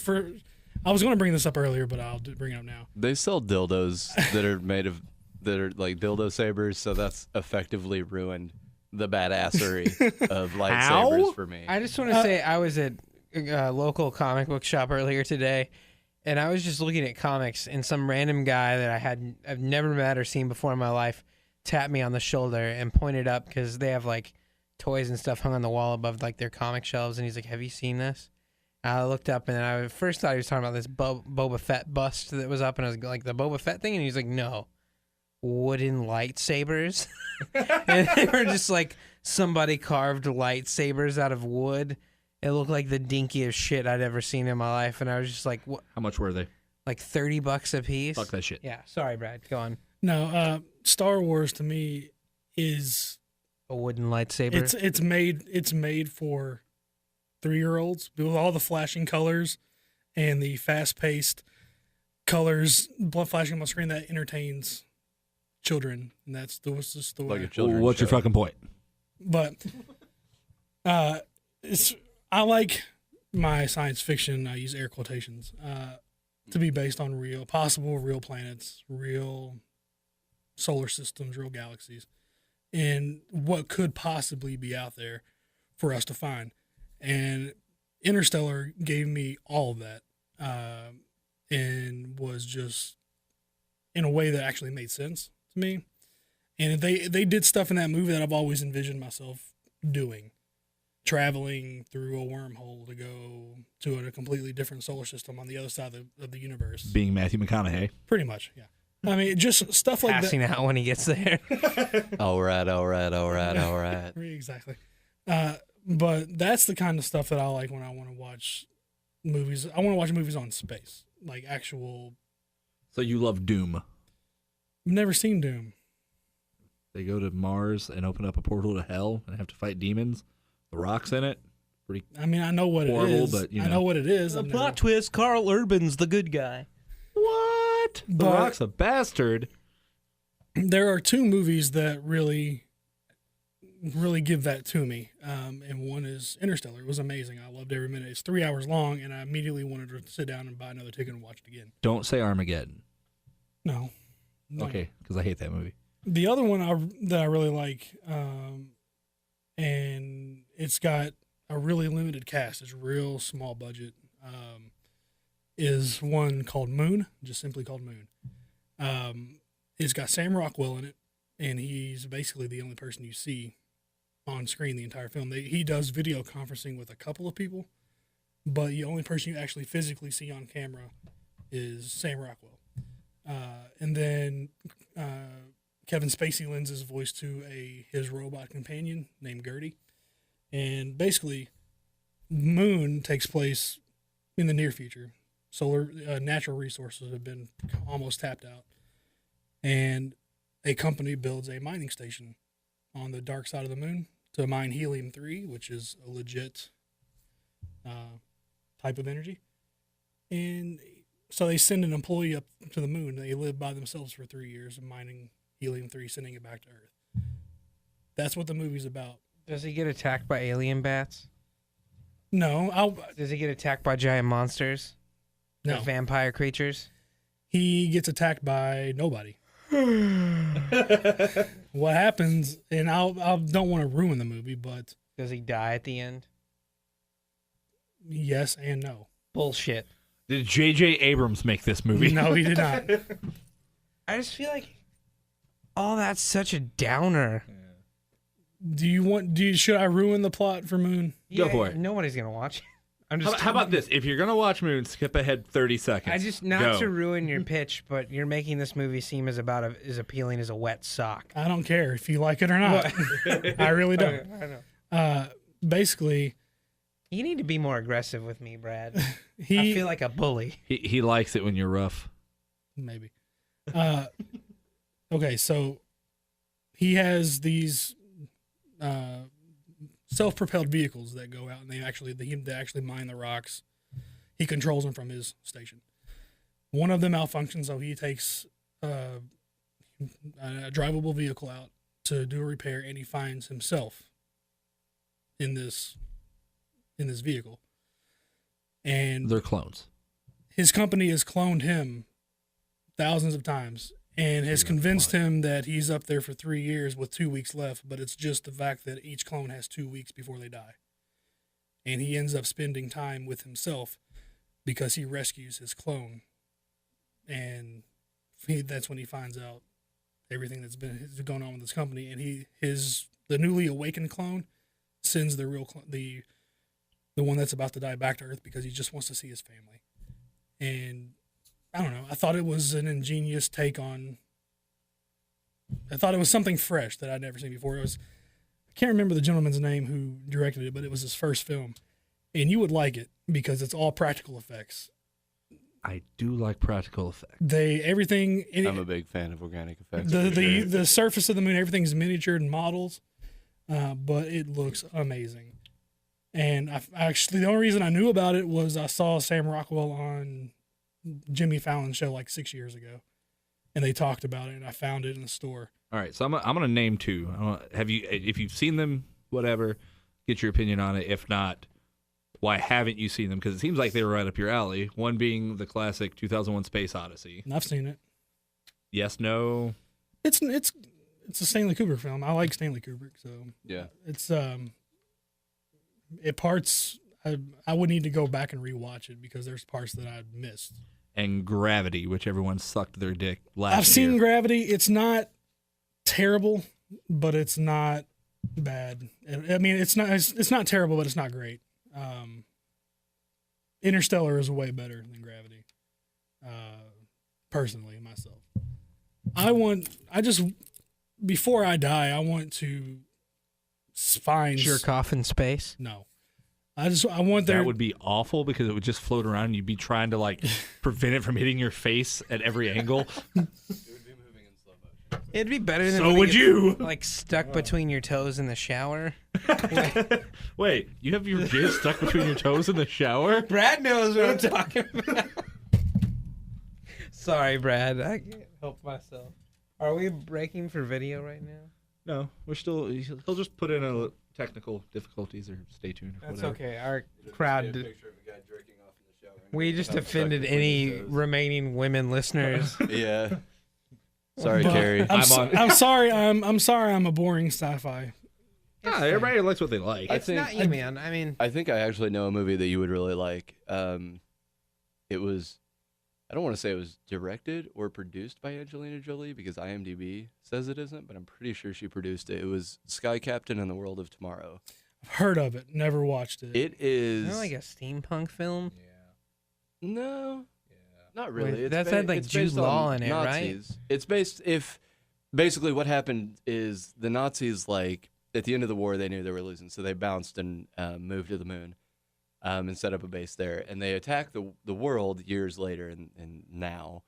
I was going to bring this up earlier, but I'll bring it up now. They sell dildos that are made of that are like dildo sabers, so that's effectively ruined the badassery of lightsabers for me. I just want to say I was at a local comic book shop earlier today, and I was just looking at comics, and some random guy that I've never met or seen before in my life tapped me on the shoulder and pointed up because they have like toys and stuff hung on the wall above like their comic shelves, and he's like, "Have you seen this?" I looked up, and I first thought he was talking about this Boba Fett bust that was up, and I was like, "The Boba Fett thing?" And he's like, "No, wooden lightsabers." And they were just like somebody carved lightsabers out of wood. It looked like the dinkiest shit I'd ever seen in my life, and I was just like, "What?" How much were they? Like $30 a piece. Fuck that shit. Yeah, sorry, Brad. Go on. No, Star Wars to me is A wooden lightsaber. it's made for 3-year-olds with all the flashing colors and the fast-paced colors, blood flashing on the screen that entertains children, and that's just the way. Like a children's What's your show. fucking point? But I like my science fiction. I use air quotations to be based on possible real planets, real solar systems, real galaxies, and what could possibly be out there for us to find. And Interstellar gave me all of that, and was just in a way that actually made sense to me. And they did stuff in that movie that I've always envisioned myself doing, traveling through a wormhole to go to a completely different solar system on the other side of the universe. Being Matthew McConaughey. Pretty much, yeah. I mean, just stuff like Passing that. out when he gets there. All right. Exactly. But that's the kind of stuff that I like when I want to watch movies. I want to watch movies on space, like actual. So you love Doom. I've never seen Doom. They go to Mars and open up a portal to hell and have to fight demons. The Rock's in it. Pretty. I mean, I know what Horrible, it is. but, you I know. know what it is. The I've plot never- twist: Carl Urban's the good guy. What? The But- Rock's a bastard. There are two movies that really give that to me, and one is Interstellar. It was amazing. I loved every minute. It's 3 hours long, and I immediately wanted to sit down and buy another ticket and watch it again. Don't say Armageddon. No. Okay, because I hate that movie. The other one that I really like, and it's got a really limited cast. It's real small budget. Is one called Moon, just simply called Moon. It's got Sam Rockwell in it, and he's basically the only person you see on screen the entire film. He does video conferencing with a couple of people, but the only person you actually physically see on camera is Sam Rockwell. And then Kevin Spacey lends his voice to his robot companion named Gertie. And basically, Moon takes place in the near future. Solar natural resources have been almost tapped out, and a company builds a mining station on the dark side of the moon to mine helium-3, which is a legit type of energy. And so they send an employee up to the moon. They live by themselves for 3 years mining helium-3, sending it back to Earth. That's what the movie's about. Does he get attacked by alien bats? No, Does he get attacked by giant monsters? no. Like vampire creatures? He gets attacked by nobody. What happens, and I don't want to ruin the movie, but Does he die at the end? yes and no. Bullshit. Did J.J. Abrams make this movie? No, he did not. I just feel like all that's such a downer. Should I ruin the plot for Moon? Go for it. Nobody's gonna watch it. I'm just. How about this? If you're going to watch Moon, skip ahead 30 seconds. I just not Go. to ruin your pitch, but you're making this movie seem as appealing as a wet sock. I don't care if you like it or not. I really don't. I know. Basically, You need to be more aggressive with me, Brad. I he feel like a bully. He likes it when you're rough. maybe. Okay, so he has these self-propelled vehicles that go out and they actually mine the rocks. He controls them from his station. One of them malfunctions, so he takes a drivable vehicle out to do a repair, and he finds himself in this vehicle. And They're clones. his company has cloned him thousands of times and has convinced him that he's up there for 3 years with 2 weeks left, but it's just the fact that each clone has 2 weeks before they die. And he ends up spending time with himself because he rescues his clone. And that's when he finds out everything that's been going on with his company. And the newly awakened clone sends the real the one that's about to die back to Earth because he just wants to see his family. And I don't know. I thought it was an ingenious take on. I thought it was something fresh that I'd never seen before. I can't remember the gentleman's name who directed it, but it was his first film, and you would like it because it's all practical effects. I do like practical effects. Everything. I'm a big fan of organic effects. The surface of the moon, everything's miniatured and models, but it looks amazing. And actually, the only reason I knew about it was I saw Sam Rockwell on Jimmy Fallon's show like 6 years ago, and they talked about it, and I found it in the store. All right, so I'm gonna name two. If you've seen them, whatever, get your opinion on it. If not, why haven't you seen them? Because it seems like they were right up your alley. One being the classic 2001: Space Odyssey. And I've seen it. Yes, no. It's a Stanley Kubrick film. I like Stanley Kubrick, so Yeah. it's parts I would need to go back and rewatch it because there's parts that I missed. And Gravity, which everyone sucked their dick last I've seen year. Gravity. It's not terrible, but it's not bad. I mean, it's not terrible, but it's not great. Interstellar is way better than Gravity. Personally, myself, before I die, I want to find Jerk off in space. No, I want there. That would be awful because it would just float around and you'd be trying to like prevent it from hitting your face at every angle. It'd be better than So when would it gets, you. like stuck between your toes in the shower. Wait, you have your jizz stuck between your toes in the shower? Brad knows what I'm talking about. Sorry, Brad. I can't help myself. Are we breaking for video right now? No, we're still. He'll just put in a technical difficulties or stay tuned. Or That's whatever. okay. Our crowd. Picture of a guy jerking off in the shower. We just offended any remaining women listeners. Yeah. Sorry, But Carrie. I'm sorry. I'm sorry. I'm a boring sci-fi. Yeah, everybody likes what they like. It's not you, man. I mean, I think I actually know a movie that you would really like. It was, I don't want to say it was directed or produced by Angelina Jolie because IMDb says it isn't, but I'm pretty sure she produced it. It was Sky Captain and the World of Tomorrow. I've heard of it. Never watched it. It is. isn't it like a steampunk film? No. Not Wait, really. that's had, like, it's Jude based Law on in it, right? Nazis. It's basically what happened is the Nazis, like, at the end of the war, they knew they were losing, so they bounced and moved to the moon and set up a base there. And they attacked the world years later and now,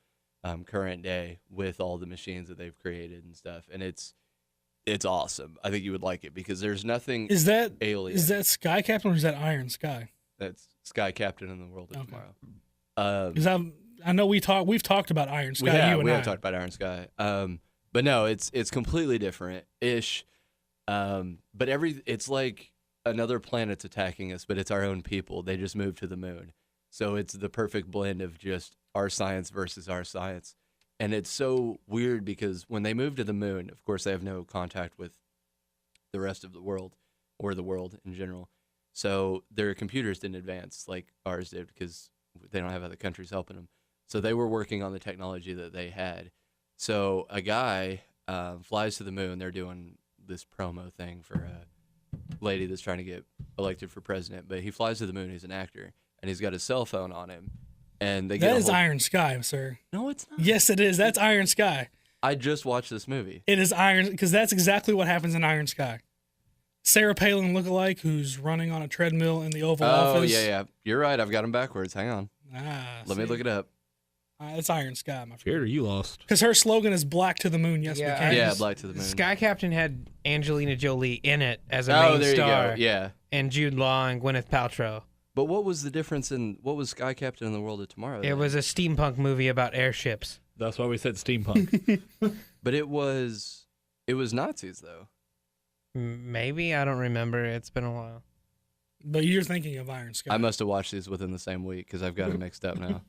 current day, with all the machines that they've created and stuff. And it's awesome. I think you would like it because there's nothing Is that alien. Is that Sky Captain or is that Iron Sky? That's Sky Captain in the World of Okay. Tomorrow. Because I know we've talked about Iron Sky. We have I. talked about Iron Sky. But no, it's completely different ish. But it's like another planet's attacking us, but it's our own people. They just moved to the moon. So it's the perfect blend of just our science versus our science. And it's so weird because when they move to the moon, of course, they have no contact with the rest of the world or the world in general. So their computers didn't advance like ours did because they don't have other countries helping them. So they were working on the technology that they had. So a guy flies to the moon. They're doing this promo thing for a lady that's trying to get elected for president. But he flies to the moon. He's an actor. And he's got his cell phone on him. And they get That is Iron Sky, sir. No, it's not. Yes, it is. That's Iron Sky. I just watched this movie. It is Iron because that's exactly what happens in Iron Sky. Sarah Palin lookalike who's running on a treadmill in the Oval Oh, Office. yeah. You're right. I've got him backwards. Hang on. Let me look it up. It's Iron Sky, my friend. Jared, are you lost? Because her slogan is "Black to the Moon." Yes, Yeah, we can. Yeah, Black to the Moon. Sky Captain had Angelina Jolie in it as a Oh, main there you star. go. Yeah. And Jude Law and Gwyneth Paltrow. But what was the difference in what was Sky Captain in the World of Tomorrow? It then? was a steampunk movie about airships. That's why we said steampunk. But it was It was Nazis though. Maybe, I don't remember. It's been a while. But you're thinking of Iron Sky. I must have watched these within the same week because I've got it mixed up now.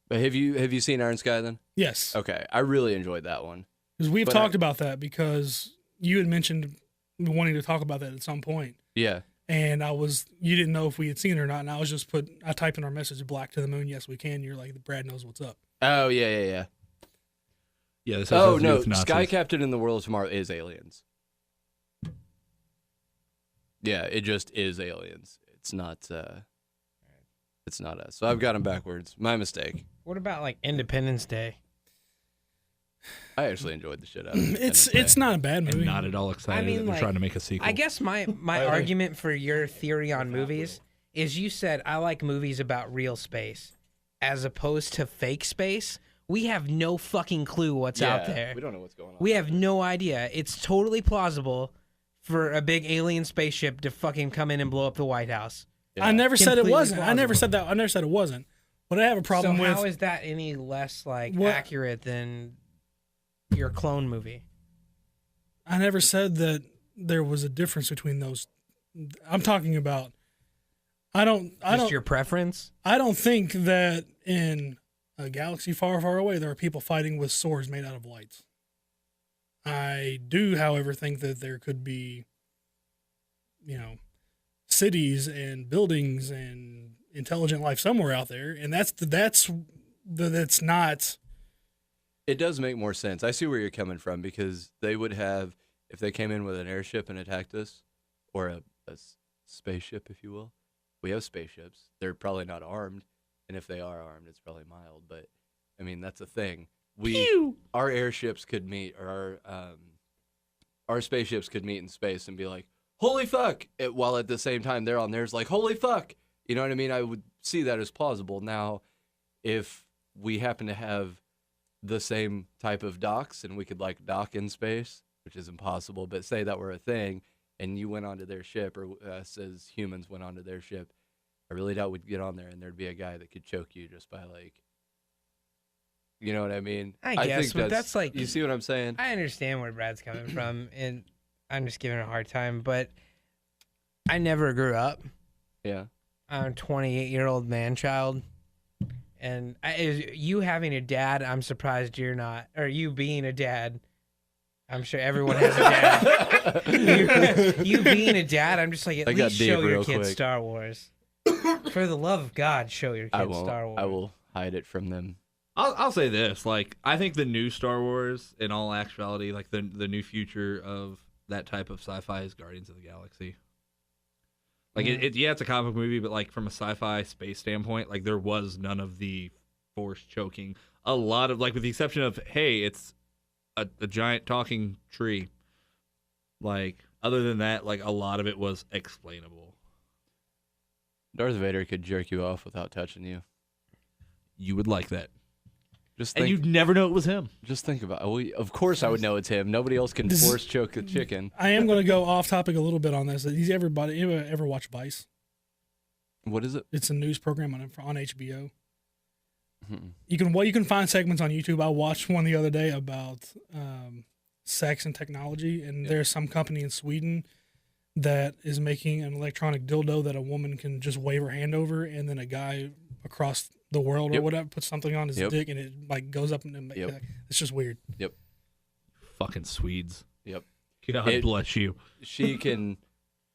But have you seen Iron Sky then? Yes. Okay, I really enjoyed that one. Because we've But talked about that because you had mentioned wanting to talk about that at some point. Yeah. And you didn't know if we had seen it or not. And I typed in our message, Black to the Moon, yes, we can. You're like, Brad knows what's up. Oh yeah. Yeah. This has Oh nothing to do no, with Nazis. Sky Captain in the World of Tomorrow is aliens. Yeah, it just is aliens. It's not. It's not us. So I've got them backwards. My mistake. What about like Independence Day? I actually enjoyed the shit out of it. It's not a bad movie. And not at all excited I mean, that they're like, trying to make a sequel. I guess my argument for your theory on movies is you said I like movies about real space as opposed to fake space. We have no fucking clue what's out there. We don't know what's going on. We have no idea. It's totally plausible for a big alien spaceship to fucking come in and blow up the White House. Yeah. I never said it Completely wasn't. I never plausible. said that. I never said it wasn't. But I have a problem so with. how is that any less like What- accurate than your clone movie? I never said that there was a difference between those. I'm talking about. I don't Your preference? I don't think that in a galaxy far, far away there are people fighting with swords made out of lights. I do, however, think that there could be, cities and buildings and intelligent life somewhere out there, and that's not. It does make more sense. I see where you're coming from because they would have, if they came in with an airship and attacked us, or a spaceship, if you will. We have spaceships. They're probably not armed, and if they are armed, it's probably mild. But I mean, that's a thing. Our airships could meet, or our spaceships could meet in space and be like, "Holy fuck!" While at the same time they're on theirs like, "Holy fuck!" You know what I mean? I would see that as plausible. Now, if we happen to have the same type of docks and we could like dock in space, which is impossible, but say that were a thing, and you went onto their ship, or us as humans went onto their ship, I really doubt we'd get on there and there'd be a guy that could choke you just by like, you know what I mean? I guess, but that's like, you see what I'm saying? I understand where Brad's coming from, and I'm just giving it a hard time, but I never grew up. Yeah. I'm a 28-year-old man-child, and you having a dad, I'm surprised you're not, or you being a dad. I'm sure everyone has a dad. you being a dad, I'm just like, at least show your kids Star Wars. For the love of God, show your kids Star Wars. I will hide it from them. I'll say this: like, I think the new Star Wars, in all actuality, like the new future of that type of sci-fi is Guardians of the Galaxy. Like, it's a comic movie, but like from a sci-fi space standpoint, like there was none of the force choking. A lot of, like, with the exception of, hey, it's a giant talking tree. Like, other than that, like a lot of it was explainable. Darth Vader could jerk you off without touching you. You would like that. And you'd never know it was him. Just think about it. Well, of course I would know it's him. Nobody else can force choke a chicken. I am going to go off topic a little bit on this. Everybody ever watch Vice? What is it? It's a news program on HBO. Mm-hmm. You can find segments on YouTube. I watched one the other day about sex and technology, and there's some company in Sweden that is making an electronic dildo that a woman can just wave her hand over, and then a guy across the world or whatever puts something on his dick, and it like goes up and it's just weird. Yep. Fucking Swedes. Yep. God bless you. She can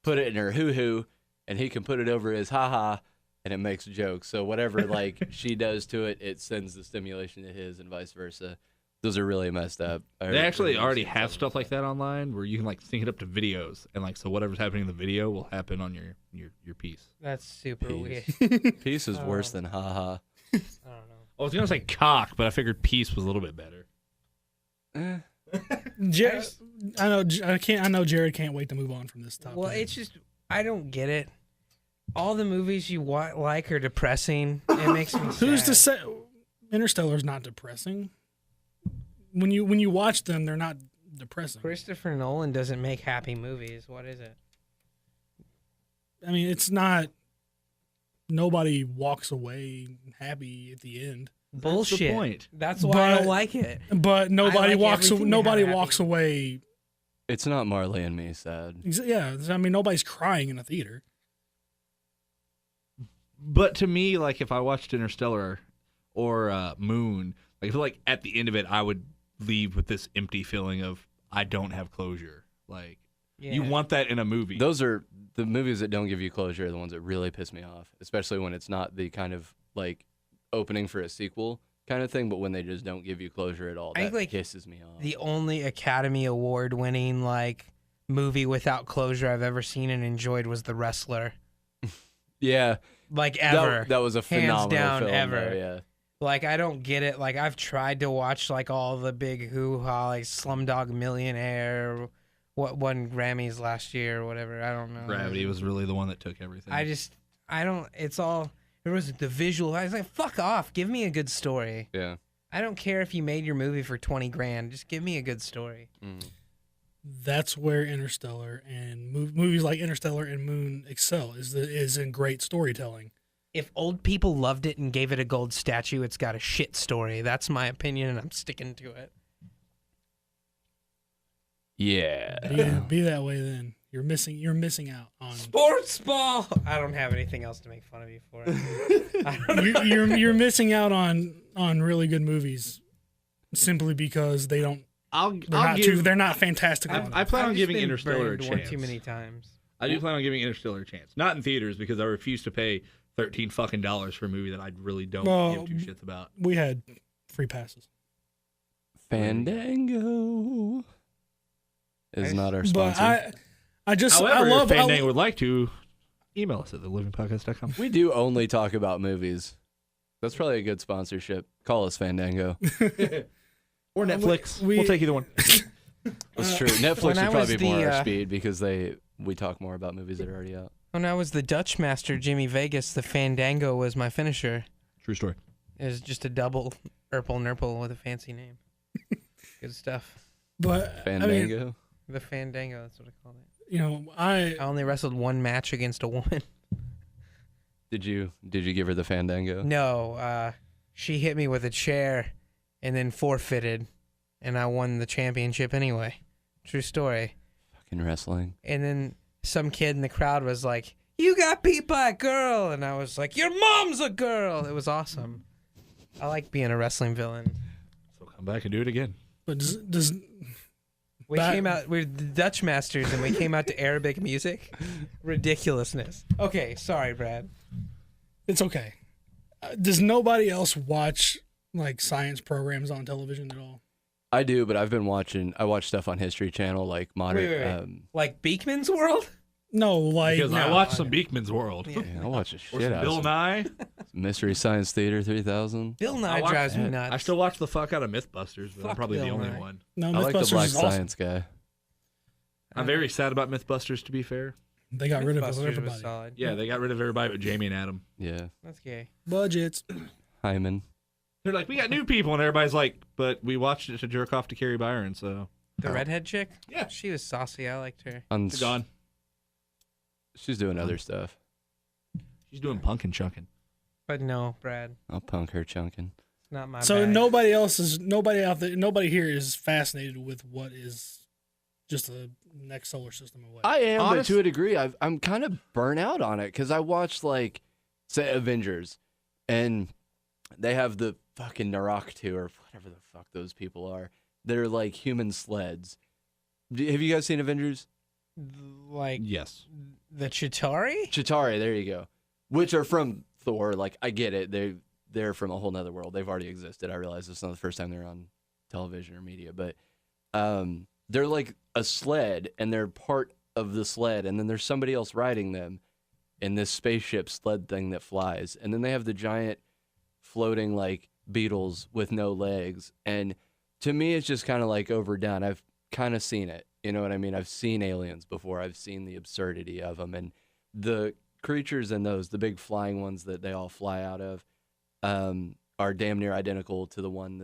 put it in her hoo-hoo, and he can put it over his ha-ha, and it makes jokes. So whatever like she does to it, it sends the stimulation to his, and vice versa. Those are really messed up. They actually already have stuff like that online where you can like sync it up to videos, and like so whatever's happening in the video will happen on your piece. That's super weird. Peace is worse than haha. I don't know. I was gonna say cock, but I figured peace was a little bit better. I know Jared can't wait to move on from this topic. Well, it's just I don't get it. All the movies you like are depressing. It makes me sad. Who's to say Interstellar's not depressing? When you watch them, they're not depressing. Christopher Nolan doesn't make happy movies. What is it? I mean, it's not. Nobody walks away happy at the end. Bullshit. the point. That's why I But- don't like it. But nobody like walks. everything to Nobody have walks happy. away. It's not Marley and Me sad. Yeah, I mean, nobody's crying in a theater. But to me, like if I watched Interstellar or Moon, like I feel like at the end of it, I would leave with this empty feeling of I don't have closure. Like you Yeah. want that in a movie. Those are the movies that don't give you closure are the ones that really piss me off, especially when it's not the kind of like opening for a sequel kind of thing, but when they just don't give you closure at all. I That think, like, pisses me off. The only Academy Award winning like movie without closure I've ever seen and enjoyed was The Wrestler. Yeah. Like ever. That was a phenomenal Hands down film, ever. though, yeah. Like I don't get it. Like I've tried to watch like all the big hoo-ha, like Slumdog Millionaire, what won Grammys last year or whatever. I don't know. Gravity was really the one that took everything. I don't. It's all. There was the visual. I was like, fuck off. Give me a good story. Yeah. I don't care if you made your movie for 20 grand. Just give me a good story. That's where Interstellar and movies like Interstellar and Moon excel. Is in great storytelling. If old people loved it and gave it a gold statue, it's got a shit story. That's my opinion, and I'm sticking to it. Yeah. Be that way then. You're missing out on. Sports ball. I don't have anything else to make fun of you for. You're missing out on really good movies simply because they don't. They're not fantastical. I plan on I've just giving been Interstellar a burned one chance. too many times. I do plan on giving Interstellar a chance. Not in theaters because I refuse to pay $13 fucking for a movie that I really don't give two shits about. We had free passes. Fandango is not our But sponsor. I just However, I love if Fandango would like to, email us at thelivingpodcast.com. We do only talk about movies. That's probably a good sponsorship. Call us Fandango. Or Netflix. we- We'll take either one. That's true. Netflix when I would was probably be more the, our speed because we talk more about movies that are already out. When I was the Dutch master, Jimmy Vegas, the Fandango was my finisher. True story. It was just a double Urple Nurple with a fancy name. Good stuff. but Fandango. I mean, The Fandango, that's what I called it. I I only wrestled one match against a woman. Did you give her the Fandango? No, she hit me with a chair and then forfeited, and I won the championship anyway. True story. Fucking wrestling. And then some kid in the crowd was like, "You got beat by a girl," and I was like, "Your mom's a girl." It was awesome. I like being a wrestling villain. So come back and do it again. but does We That- came out. We're the Dutch masters, and we came out to Arabic music. Ridiculousness. Okay, sorry, Brad. it's okay. Does nobody else watch like science programs on television at all? I do, but I watch stuff on History Channel like modern. Wait. Like Beekman's World? No, like Because I watched some Beekman's World. I watch a Or shit some out Bill of Nye. Mystery Science Theater 3000. Bill Nye watch drives me that. nuts. I still watch the fuck out of Mythbusters, but I'm Fuck probably the Bill only Nye. one. no. I like the Mythbusters Black is awesome. Science guy. I'm very sad about Mythbusters, to be fair. They got rid of Mythbusters was everybody. solid. Yeah, they got rid of everybody but Jamie and Adam. Yeah. That's gay. Budgets. Hyman. They're like, we got new people, and everybody's like, but we watched it to jerk off to Carrie Byron, so The redhead chick? Yeah. She was saucy. I liked her. it's gone. She's doing other stuff. She's doing punk and chunking. But no, Brad. I'll punk her chunking. It's not my So bag. nobody out there, nobody here is fascinated with what is just the next solar system away. I am, Honest- but to a degree, I'm kind of burnt out on it because I watched like, say, Avengers, and they have the fucking Naraktu or whatever the fuck those people are. They're like human sleds. Have you guys seen Avengers? Like Yes. the Chitauri? Chitauri, there you go. Which are from Thor. Like, I get it. They're from a whole nother world. They've already existed. I realize it's not the first time they're on television or media, but they're like a sled, and they're part of the sled, and then there's somebody else riding them in this spaceship sled thing that flies. And then they have the giant floating like beetles with no legs. And to me, it's just kind of like overdone. I've kind of seen it. You know what I mean? I've seen aliens before. I've seen the absurdity of them. And the creatures in those, the big flying ones that they all fly out of, are damn near identical to the one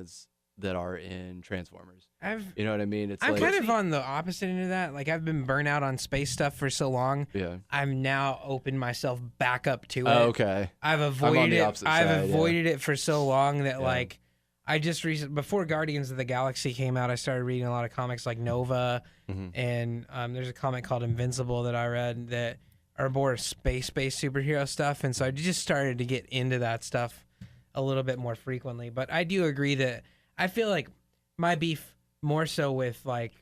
that are in Transformers. I've You know what I mean? It's I'm like kind of on the opposite end of that. Like I've been burnt out on space stuff for so long. yeah. I'm now opened myself back up to it. Oh, okay. I've on avoided the it. opposite I've side, yeah. avoided it for so long that Yeah. like I just before Guardians of the Galaxy came out, I started reading a lot of comics like Nova, Mhm. and there's a comic called Invincible that I read that are more space-based superhero stuff, and so I just started to get into that stuff a little bit more frequently. But I do agree that I feel like my beef more so with like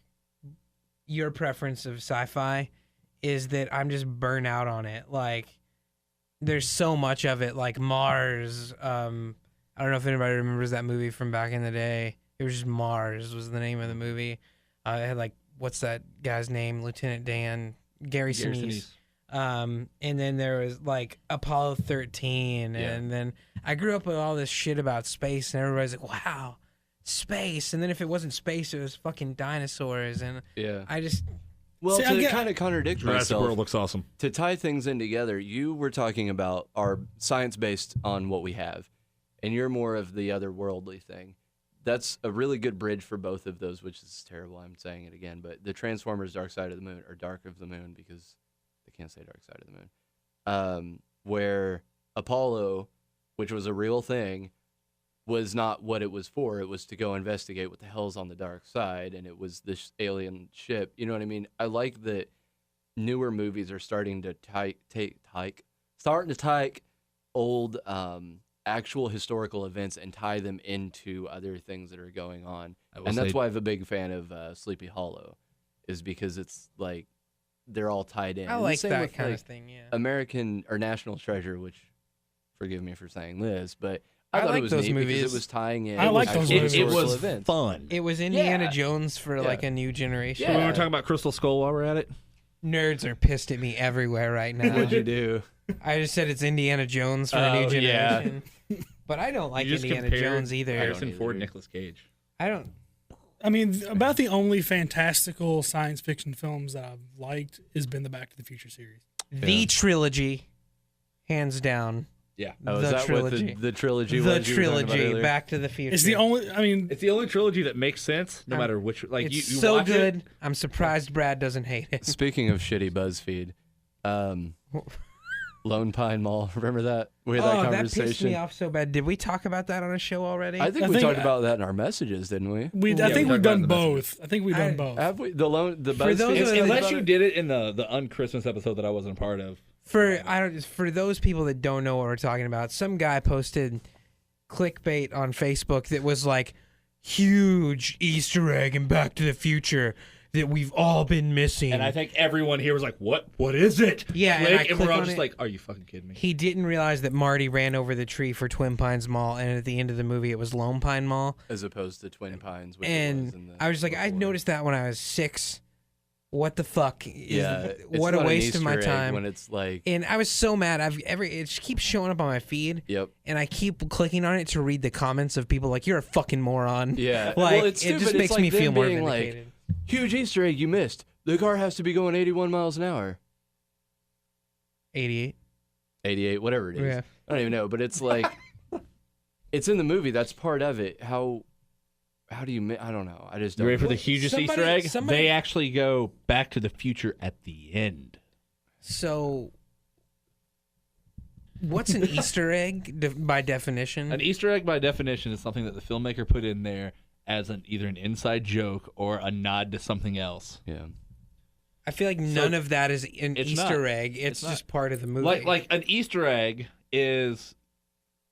your preference of sci-fi is that I'm just burnt out on it. Like there's so much of it, like Mars. I don't know if anybody remembers that movie from back in the day. It was just Mars was the name of the movie. It had like what's that guy's name? Lieutenant Dan, Gary Sinise. And then there was like Apollo 13, and then I grew up with all this shit about space, and everybody's like, "Wow, space!" And then if it wasn't space, it was fucking dinosaurs, and Yeah. I just Well, See, I to get- kind of contradict Jurassic myself, World looks awesome. to tie things in together, you were talking about our science based on what we have, and you're more of the otherworldly thing. That's a really good bridge for both of those, which is terrible. I'm saying it again, but the Transformers Dark Side of the Moon, or Dark of the Moon, because they can't say Dark Side of the Moon, where Apollo, which was a real thing, was not what it was for. It was to go investigate what the hell's on the dark side, and it was this alien ship. You know what I mean? I like that newer movies are starting to take old actual historical events and tie them into other things that are going on. And that's why I'm a big fan of Sleepy Hollow, is because it's like they're all tied in. I And the like same that with, kind like, of thing. Yeah, American or National Treasure, which forgive me for saying this, but I thought like it was those neat movies. because it was tying in. I like those actual movies. It historical was events. fun. it was Indiana Yeah. Jones for like a new generation. We were talking about Crystal Skull while we're at it. Nerds are pissed at me everywhere right now. What'd you do? I just said it's Indiana Jones for a new Oh, yeah. generation. But I don't like You just Indiana compared Jones either. Harrison either. Ford, Nicolas Cage. I don't. I mean, about the only fantastical science fiction films that I've liked has been the Back to the Future series. The trilogy, hands down. Yeah. Oh, The is that trilogy. what the trilogy The was you were talking about trilogy, earlier? Back to the Future. It's the only. I mean, It's the only trilogy that makes sense, no matter which. Like It's you so watch good. It, I'm surprised Brad doesn't hate it. Speaking of shitty BuzzFeed, Lone Pine Mall. Remember that? We had that Oh, that conversation. pissed me off so bad. Did we talk about that on a show already? I think I we think- talked about that in our messages, didn't we? I think we we've talked about done the both. I think we've done I- both. Have we? The For those BuzzFeed. of us- unless you did it in the un-Christmas episode that I wasn't a part of. For those people that don't know what we're talking about, some guy posted clickbait on Facebook that was like huge Easter egg in Back to the Future that we've all been missing. And I think everyone here was like, "What? What is it?" Yeah, and Click, I and we're click all on just it. like, "Are you fucking kidding me?" He didn't realize that Marty ran over the tree for Twin Pines Mall, and at the end of the movie, it was Lone Pine Mall. as opposed to Twin Pines. Which it was in And the I was like, I before. noticed that when I was 6. What the fuck? Yeah, it's what a not an waste of my Easter egg time. when it's like, And I was so mad. It just keeps showing up on my feed. yep. And I keep clicking on it to read the comments of people like, "You're a fucking moron." Yeah. Like, Well, it's it stupid. just It's makes like me feel them more being like, vindicated. huge Easter egg you missed. The car has to be going 81 miles an hour. 88. 88, whatever it is. Yeah. I don't even know, but it's like, it's in the movie. That's part of it. How do you? I don't know. I just You don't. ready for know. the hugest Somebody- Easter egg? somebody- They actually go Back to the Future at the end. So, what's an Easter egg by definition? An Easter egg, by definition, is something that the filmmaker put in there as either an inside joke or a nod to something else. Yeah. I feel like none of that is an it's Easter not. egg. It's It's just part of the movie. Like an Easter egg is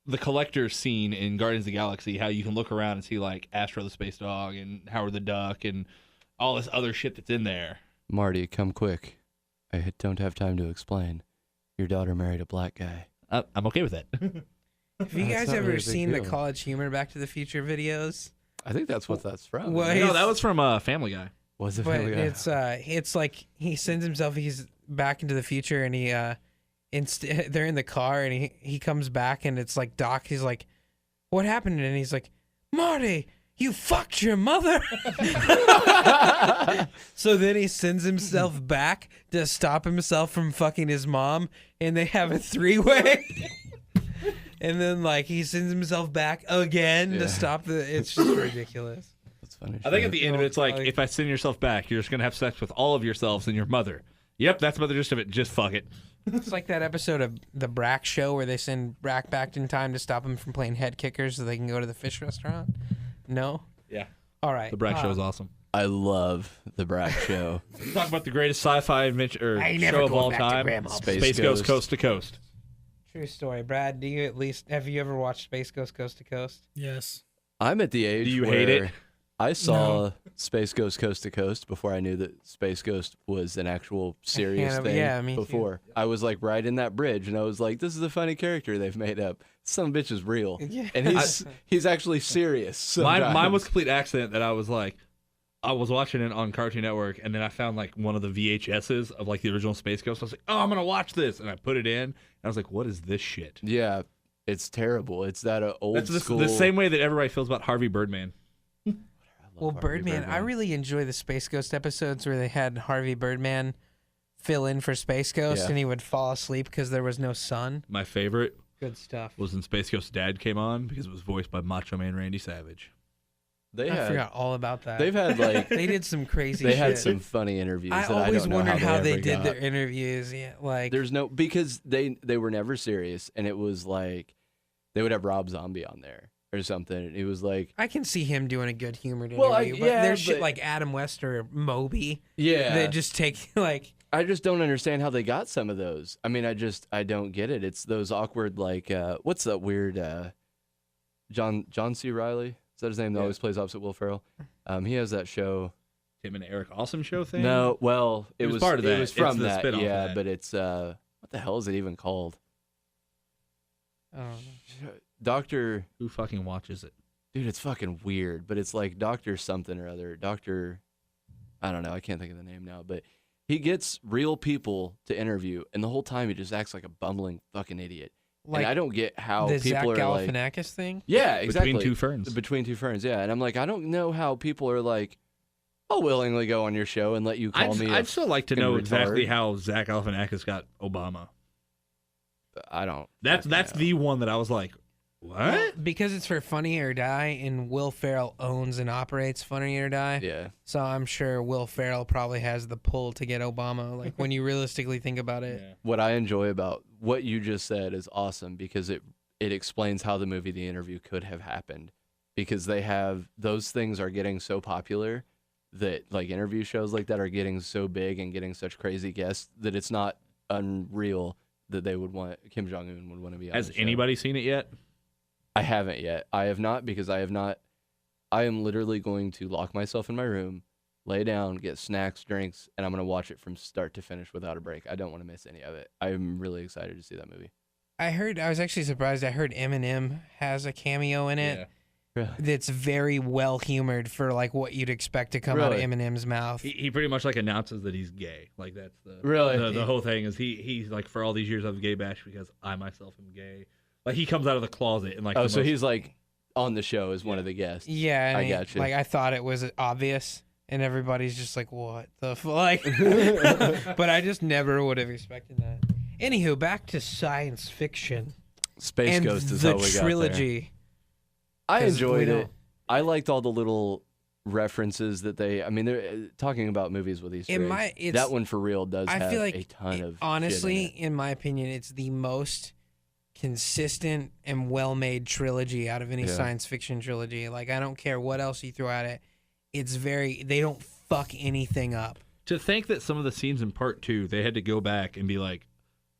the collector scene in Guardians of the Galaxy, how you can look around and see like Astro the Space Dog and Howard the Duck and all this other shit that's in there. Marty, come quick. I don't have time to explain. Your daughter married a black guy. I'm okay with that. Have you That's guys not ever really a big seen the deal. College Humor Back to the Future videos? I think that's what that's from. Well, No, that was from Family Guy. Was it But Family Guy? it's like he sends himself. He's back into the future, and he they're in the car, and he comes back, and it's like Doc. He's like, "What happened?" And he's like, "Marty, you fucked your mother." So then he sends himself back to stop himself from fucking his mom, and they have a 3-way. and then like he sends himself back again to stop the. It's just ridiculous. That's funny. I think at the end of it, it's like, Like- if I send yourself back, you're just going to have sex with all of yourselves and your mother. Yep, that's about the gist of it. Just fuck it. It's like that episode of the Brack Show where they send Brack back in time to stop him from playing head kickers so they can go to the fish restaurant. No. Yeah. All right. The Brack Show is awesome. I love the Brack Show. Talk about the greatest sci-fi adventure I ain't never show of going all back to time. Grandma's. Space Ghost Coast to Coast. True story, Brad. Do you at least have you ever watched Space Ghost Coast to Coast? Yes. I'm at the age Do you where hate it? I saw Space Ghost Coast to Coast before I knew that Space Ghost was an actual serious thing. Yeah, me too. before. I was like right in that bridge, and I was like, "This is a funny character they've made up. Some bitch is real, Yeah. and he's actually serious." Mine was a complete accident that I was like, I was watching it on Cartoon Network, and then I found like one of the VHSs of like the original Space Ghost. I was like, oh, I'm gonna watch this, and I put it in, and I was like, what is this shit? Yeah, it's terrible. It's that old That's school. the same way that everybody feels about Harvey Birdman. Well, Birdman, I really enjoy the Space Ghost episodes where they had Harvey Birdman fill in for Space Ghost Yeah. and he would fall asleep because there was no sun. My favorite Good stuff. was when Space Ghost Dad came on because it was voiced by Macho Man Randy Savage. They I had, forgot all about that. They've had like They did some crazy they shit. had some funny interviews. I that always don't know wondered how they ever did got. their interviews. Yeah, like There's no because they were never serious, and it was like they would have Rob Zombie on there or something. And it was like, I can see him doing a good humored Well, interview, but yeah, there's shit but- like Adam West or Moby yeah, that just take like I just don't understand how they got some of those. I mean, I don't get it. It's those awkward like what's that weird John C. Riley? Is that his name? That always plays opposite Will Ferrell. He has that show. Tim and Eric Awesome Show thing? No, well, it was part of that. It was It's from the that, spin-off of yeah. that. But it's what the hell is it even called? I don't know. Doctor, Who fucking watches it? dude, it's fucking weird. But it's like Doctor something or other. Doctor, I don't know. I can't think of the name now. But he gets real people to interview, and the whole time he just acts like a bumbling fucking idiot. Like and I don't get how the Zach people are like, Galifianakis thing. yeah, exactly. Between Two Ferns. Between Two Ferns, yeah. And I'm like, I don't know how people are like, I'll willingly go on your show and let you call me. I'd still like to know fucking exactly retard. how Zach Galifianakis got Obama. I don't. That's fucking know. the one that I was like, what? Because it's for Funny or Die, and Will Ferrell owns and operates Funny or Die. Yeah. So I'm sure Will Ferrell probably has the pull to get Obama. Like when you realistically think about it. Yeah. What I enjoy about what you just said is awesome because it explains how the movie The Interview could have happened. Because they have those things are getting so popular that like interview shows like that are getting so big and getting such crazy guests that it's not unreal that they would want Kim Jong Un would want to be on Has the show. anybody seen it yet? I haven't yet. I have not because I have not. I am literally going to lock myself in my room, lay down, get snacks, drinks, and I'm going to watch it from start to finish without a break. I don't want to miss any of it. I'm really excited to see that movie. I was actually surprised. I heard Eminem has a cameo in it. Really? That's very well humored for like what you'd expect to come out of Really? Eminem's mouth. He pretty much like announces that he's gay. Like that's the Really? the whole thing is he's like for all these years I've gay bashed because I myself am gay. Like he comes out of the closet and like Oh, the so most- he's like on the show as one of the guests. Yeah, and I got you. Like I thought it was obvious, and everybody's just like, "What the fuck?" But I just never would have expected that. Anywho, back to science fiction Space and Ghost is the how we got there. trilogy. I 'Cause enjoyed we it. don't- I liked all the little references that they. I mean, they're talking about movies with Easter In my- eggs. it's- That one for real does I have feel like a ton of. honestly, shit in it. in my opinion, it's the most consistent and well-made trilogy out of any Yeah. science fiction trilogy. Like I don't care what else you throw at it. It's they don't fuck anything up. to think that some of the scenes in part 2 they had to go back and be like,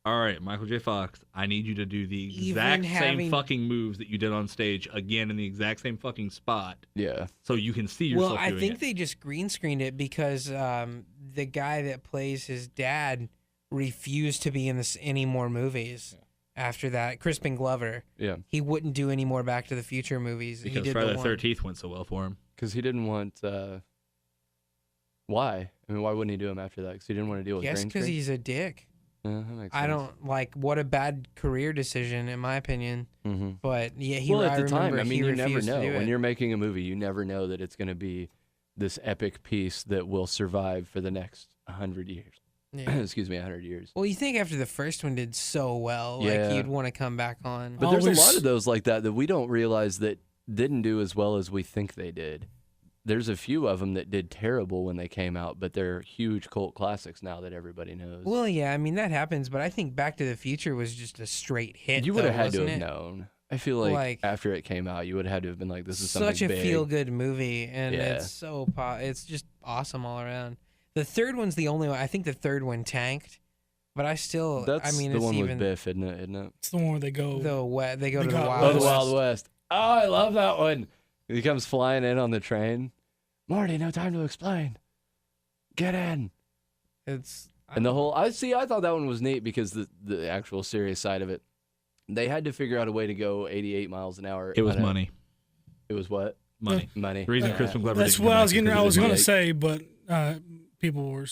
all right, Michael J. Fox, I need you to do the Even exact having- same fucking moves that you did on stage again in the exact same fucking spot, Yeah. so you can see yourself. Well, I doing think it. they just green screened it because the guy that plays his dad refused to be in any more movies. After that, Crispin Glover, Yeah. he wouldn't do any more Back to the Future movies. because he did Friday the the one. 13th went so well for him. Because he didn't want. Why? I mean, why wouldn't he do him after that? Because he didn't want to deal with Yes, green because screen? he's a dick. Yeah, that makes I sense. don't like what a bad career decision, in my opinion. Mm-hmm. But yeah, Well, I at the time, remember I mean, he you never refused to know. do When it. you're making a movie, you never know that it's going to be this epic piece that will survive for the next 100 years. Yeah. excuse me, 100 years. Well, you think after the first one did so well, Yeah. like you'd want to come back on. But there's a lot Always- of those like that we don't realize that didn't do as well as we think they did. There's a few of them that did terrible when they came out, but they're huge cult classics now that everybody knows. Well, yeah, I mean that happens, but I think Back to the Future was just a straight hit. You would have though, had to wasn't have it? known. I feel like after it came out, you would have had to have been like, "This is Such something a big." feel-good movie, and Yeah. it's so it's just awesome all around. The third one's the only one. I think the third one tanked, but I still. That's I mean, the it's one even with Biff, isn't it? It's the one where they go. they go to the got- Wild Oh, the West. Wild West. Oh, I love that one. He comes flying in on the train. Marty, no time to explain. Get in. It's And the whole, I thought that one was neat because the actual serious side of it, they had to figure out a way to go 88 miles an hour. It was on a- money. It was what? Money. Money. The reason Yeah. Chris McClever That's didn't what come I was back getting. is I was going to because say, but people were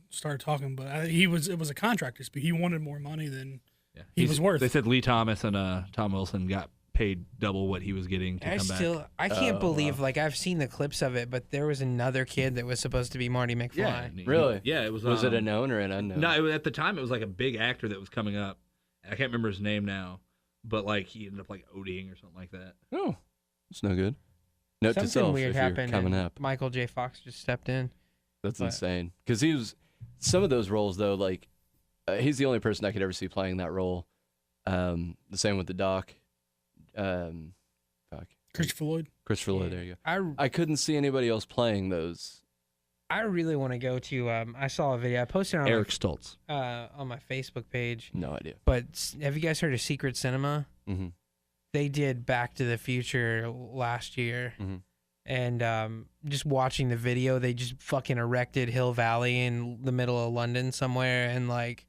started talking. But it was a contract dispute. He wanted more money than Yeah. he was worth. They said Lee Thomas and Tom Wilson got paid double what he was getting to I come back. still I can't believe like I've seen the clips of it, but there was another kid that was supposed to be Marty McFly. Yeah, and he- Really? Yeah, it was. Was it a known or an unknown? No, it was, at the time it was like a big actor that was coming up. I can't remember his name now, but like he ended up like ODing or something like that. Oh, it's no good. Note to Something self weird if you're happened. coming and up. Michael J. Fox just stepped in. That's But- insane. Because he was some of those roles though. Like he's the only person I could ever see playing that role. The same with the Doc. Christopher Lloyd. Christopher Lloyd. There you go. I couldn't see anybody else playing those. I really want to go to. I saw a video. I posted it on Eric Stoltz. on my Facebook page. No idea. But have you guys heard of Secret Cinema? Mm-hmm. They did Back to the Future last year, Mhm. and just watching the video, they just fucking erected Hill Valley in the middle of London somewhere, and like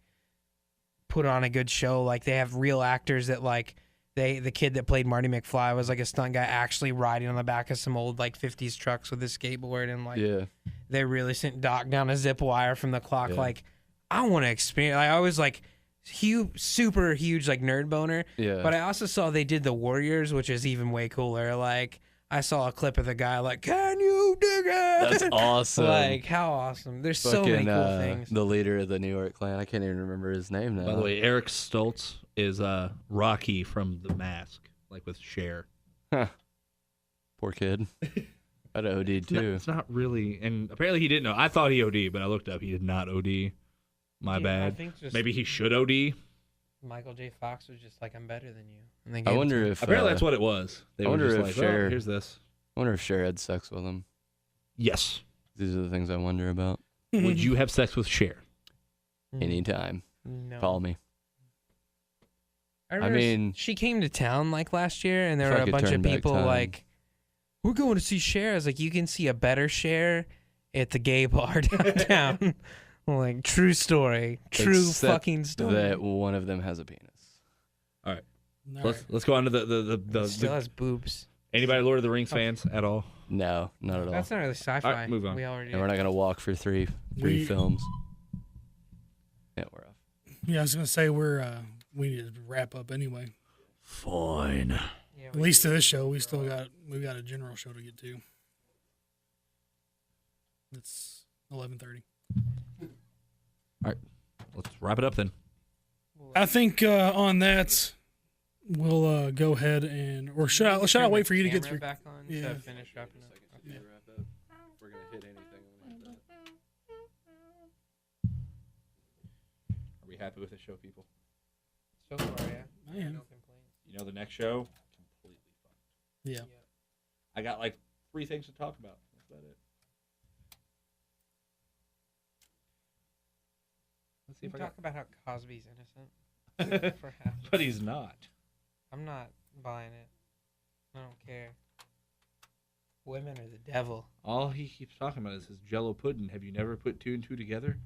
put on a good show. Like they have real actors that like. The kid that played Marty McFly was like a stunt guy actually riding on the back of some old like 50s trucks with his skateboard, and like Yeah. they really sent Doc down a zip wire from the clock. Yeah. Like I want to experience. Like, I was like super huge like nerd boner. Yeah. But I also saw they did the Warriors, which is even way cooler. Like I saw a clip of the guy like, "Can you dig it?" That's awesome. Like how awesome. There's so many Fucking, cool things. The leader of the New York clan. I can't even remember his name now. By the way, Eric Stoltz is Rocky from The Mask, like with Cher. Poor kid. I'd have OD'd It's not, too. it's not really, and apparently he didn't know. I thought he OD, but I looked up. He did not OD. My Yeah, I bad. think just- Maybe he should OD. Michael J. Fox was just like, "I'm better than you." And they I gave it wonder to him. if Apparently that's what it was. They I were wonder just if like, Cher- oh, here's this. I wonder if Cher had sex with him. Yes. These are the things I wonder about. Would you have sex with Cher? Anytime. No. Call me. remember mean- she came to town like last year, and there If I were a could bunch turn of back people time. like, "We're going to see Cher." I was like, "You can see a better Cher at the gay bar downtown." Like, true story, true Except fucking story. That one of them has a penis. All right. All Let's right. let's go on to the Still has boobs. anybody Lord of the Rings fans at all? No, not at all. That's not really sci-fi. All right, move on. We already. And we're not gonna walk for three We- films. Yeah, we're off. Yeah, I was gonna say we need to wrap up anyway. Fine. Yeah, At least to this show, we've got a general show to get to. It's 11:30. All right. Let's wrap it up then. I think on that we'll go ahead or should I wait for you to get through? back on Yeah. to finish wrapping up? Okay. If we're gonna hit anything. Are we happy with the show, people? So far, yeah. I am. No complaints. You know the next show completely fucked. Yeah. I got like 3 things to talk about. That's about it. Let's see We if I talk got. about how Cosby's innocent. For half. But he's not. I'm not buying it. I don't care. Women are the devil. All he keeps talking about is his Jello pudding. Have you never put 2 and 2 together?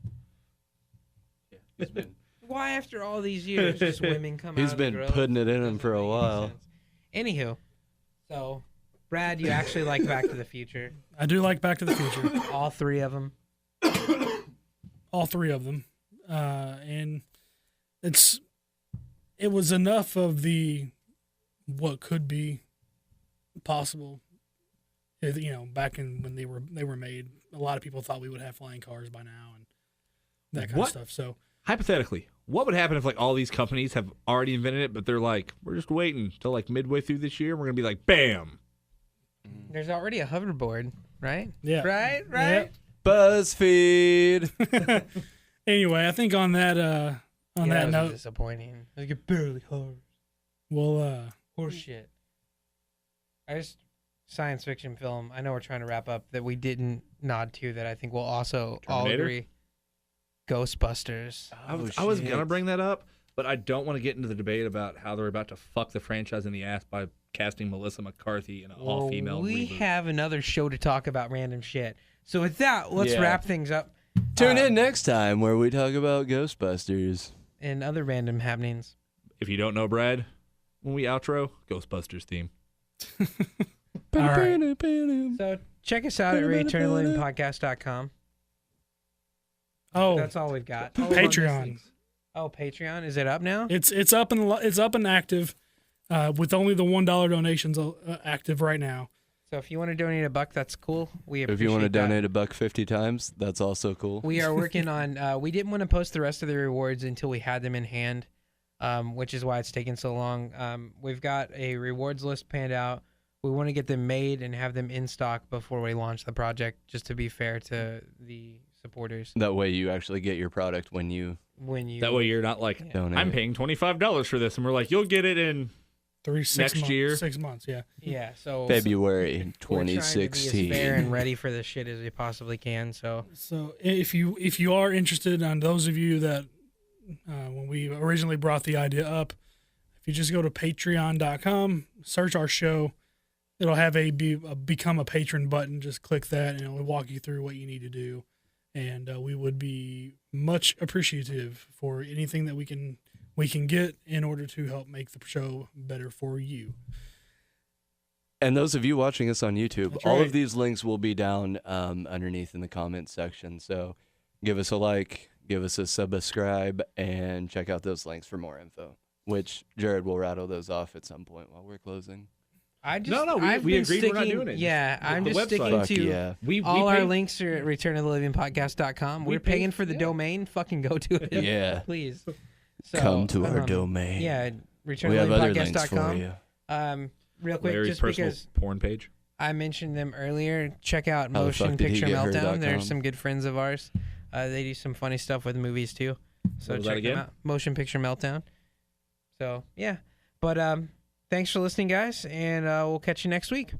Yeah, he's been Why, after all these years, just women come out he's of the been grill? putting it in him Doesn't for a make any while. sense. Anywho, so Brad, you actually like Back to the Future? I do like Back to the Future, All 3 of them. all 3 of them, and it was enough of the what could be possible. Back in when they were made, a lot of people thought we would have flying cars by now, and that kind What? of stuff. So Hypothetically, what would happen if like all these companies have already invented it, but they're like, we're just waiting till like midway through this year, and we're gonna be like, bam. There's already a hoverboard, right? yeah, Right. Yep. BuzzFeed. Anyway, I think on that That was note, disappointing. Like it barely hovers. we'll Horse shit. Science fiction film. I know we're trying to wrap up that we didn't nod to that I think we'll also all Terminator? agree. Ghostbusters. I was gonna bring that up, but I don't want to get into the debate about how they're about to fuck the franchise in the ass by casting Melissa McCarthy in an all-female We reboot. have another show to talk about random shit. So with that, let's Yeah. wrap things up. Tune in next time where we talk about Ghostbusters. And other random happenings. If you don't know Brad, when we outro, Ghostbusters theme. all right. So check us out at returnalivingpodcast.com. Oh, That's all we've got. Patreon. Oh, Patreon. Is it up now? It's up and active, with only the $1 donations active right now. So if you want to donate $1, that's cool. We appreciate If you want to that. donate $1.50 times, that's also cool. We are working on. We didn't want to post the rest of the rewards until we had them in hand, which is why it's taken so long. We've got a rewards list planned out. We want to get them made and have them in stock before we launch the project, just to be fair to the supporters. That way you actually get your product when you That way you're not like, donate. I'm paying $25 for this, and we're like, you'll get it in 6 Next months, year. 6 months, yeah. Yeah. So February we're trying to be as fair 2016. and ready for this shit as we possibly can. So So if you are interested, and those of you that when we originally brought the idea up, if you just go to patreon.com, search our show, it'll have a become a patron button. Just click that, and it will walk you through what you need to do. And we would be much appreciative for anything that we can get in order to help make the show better for you. And those of you watching us on YouTube, That's all right. of these links will be down underneath in the comments section. So give us a like, give us a subscribe, and check out those links for more info, which Jared will rattle those off at some point while we're closing. I just No, I've we been agreed we're not sticking- doing it. Yeah, The- I'm the just website. sticking Fuck to yeah. We all our pay- links are at returnofthelivingpodcast.com. We We're paying pay- for the yeah. domain. Fucking go to it. Yeah. Please. So, Come to our domain. Yeah, We have other links for returnoflivingpodcast.com. you. Real quick, Larry's just personal because porn page. I mentioned them earlier, check out How the Motion fuck did he Picture get her Meltdown. They're .com? some good friends of ours. They do some funny stuff with movies too. So What was that check them again? out. Motion Picture Meltdown. So yeah, but thanks for listening, guys, and we'll catch you next week.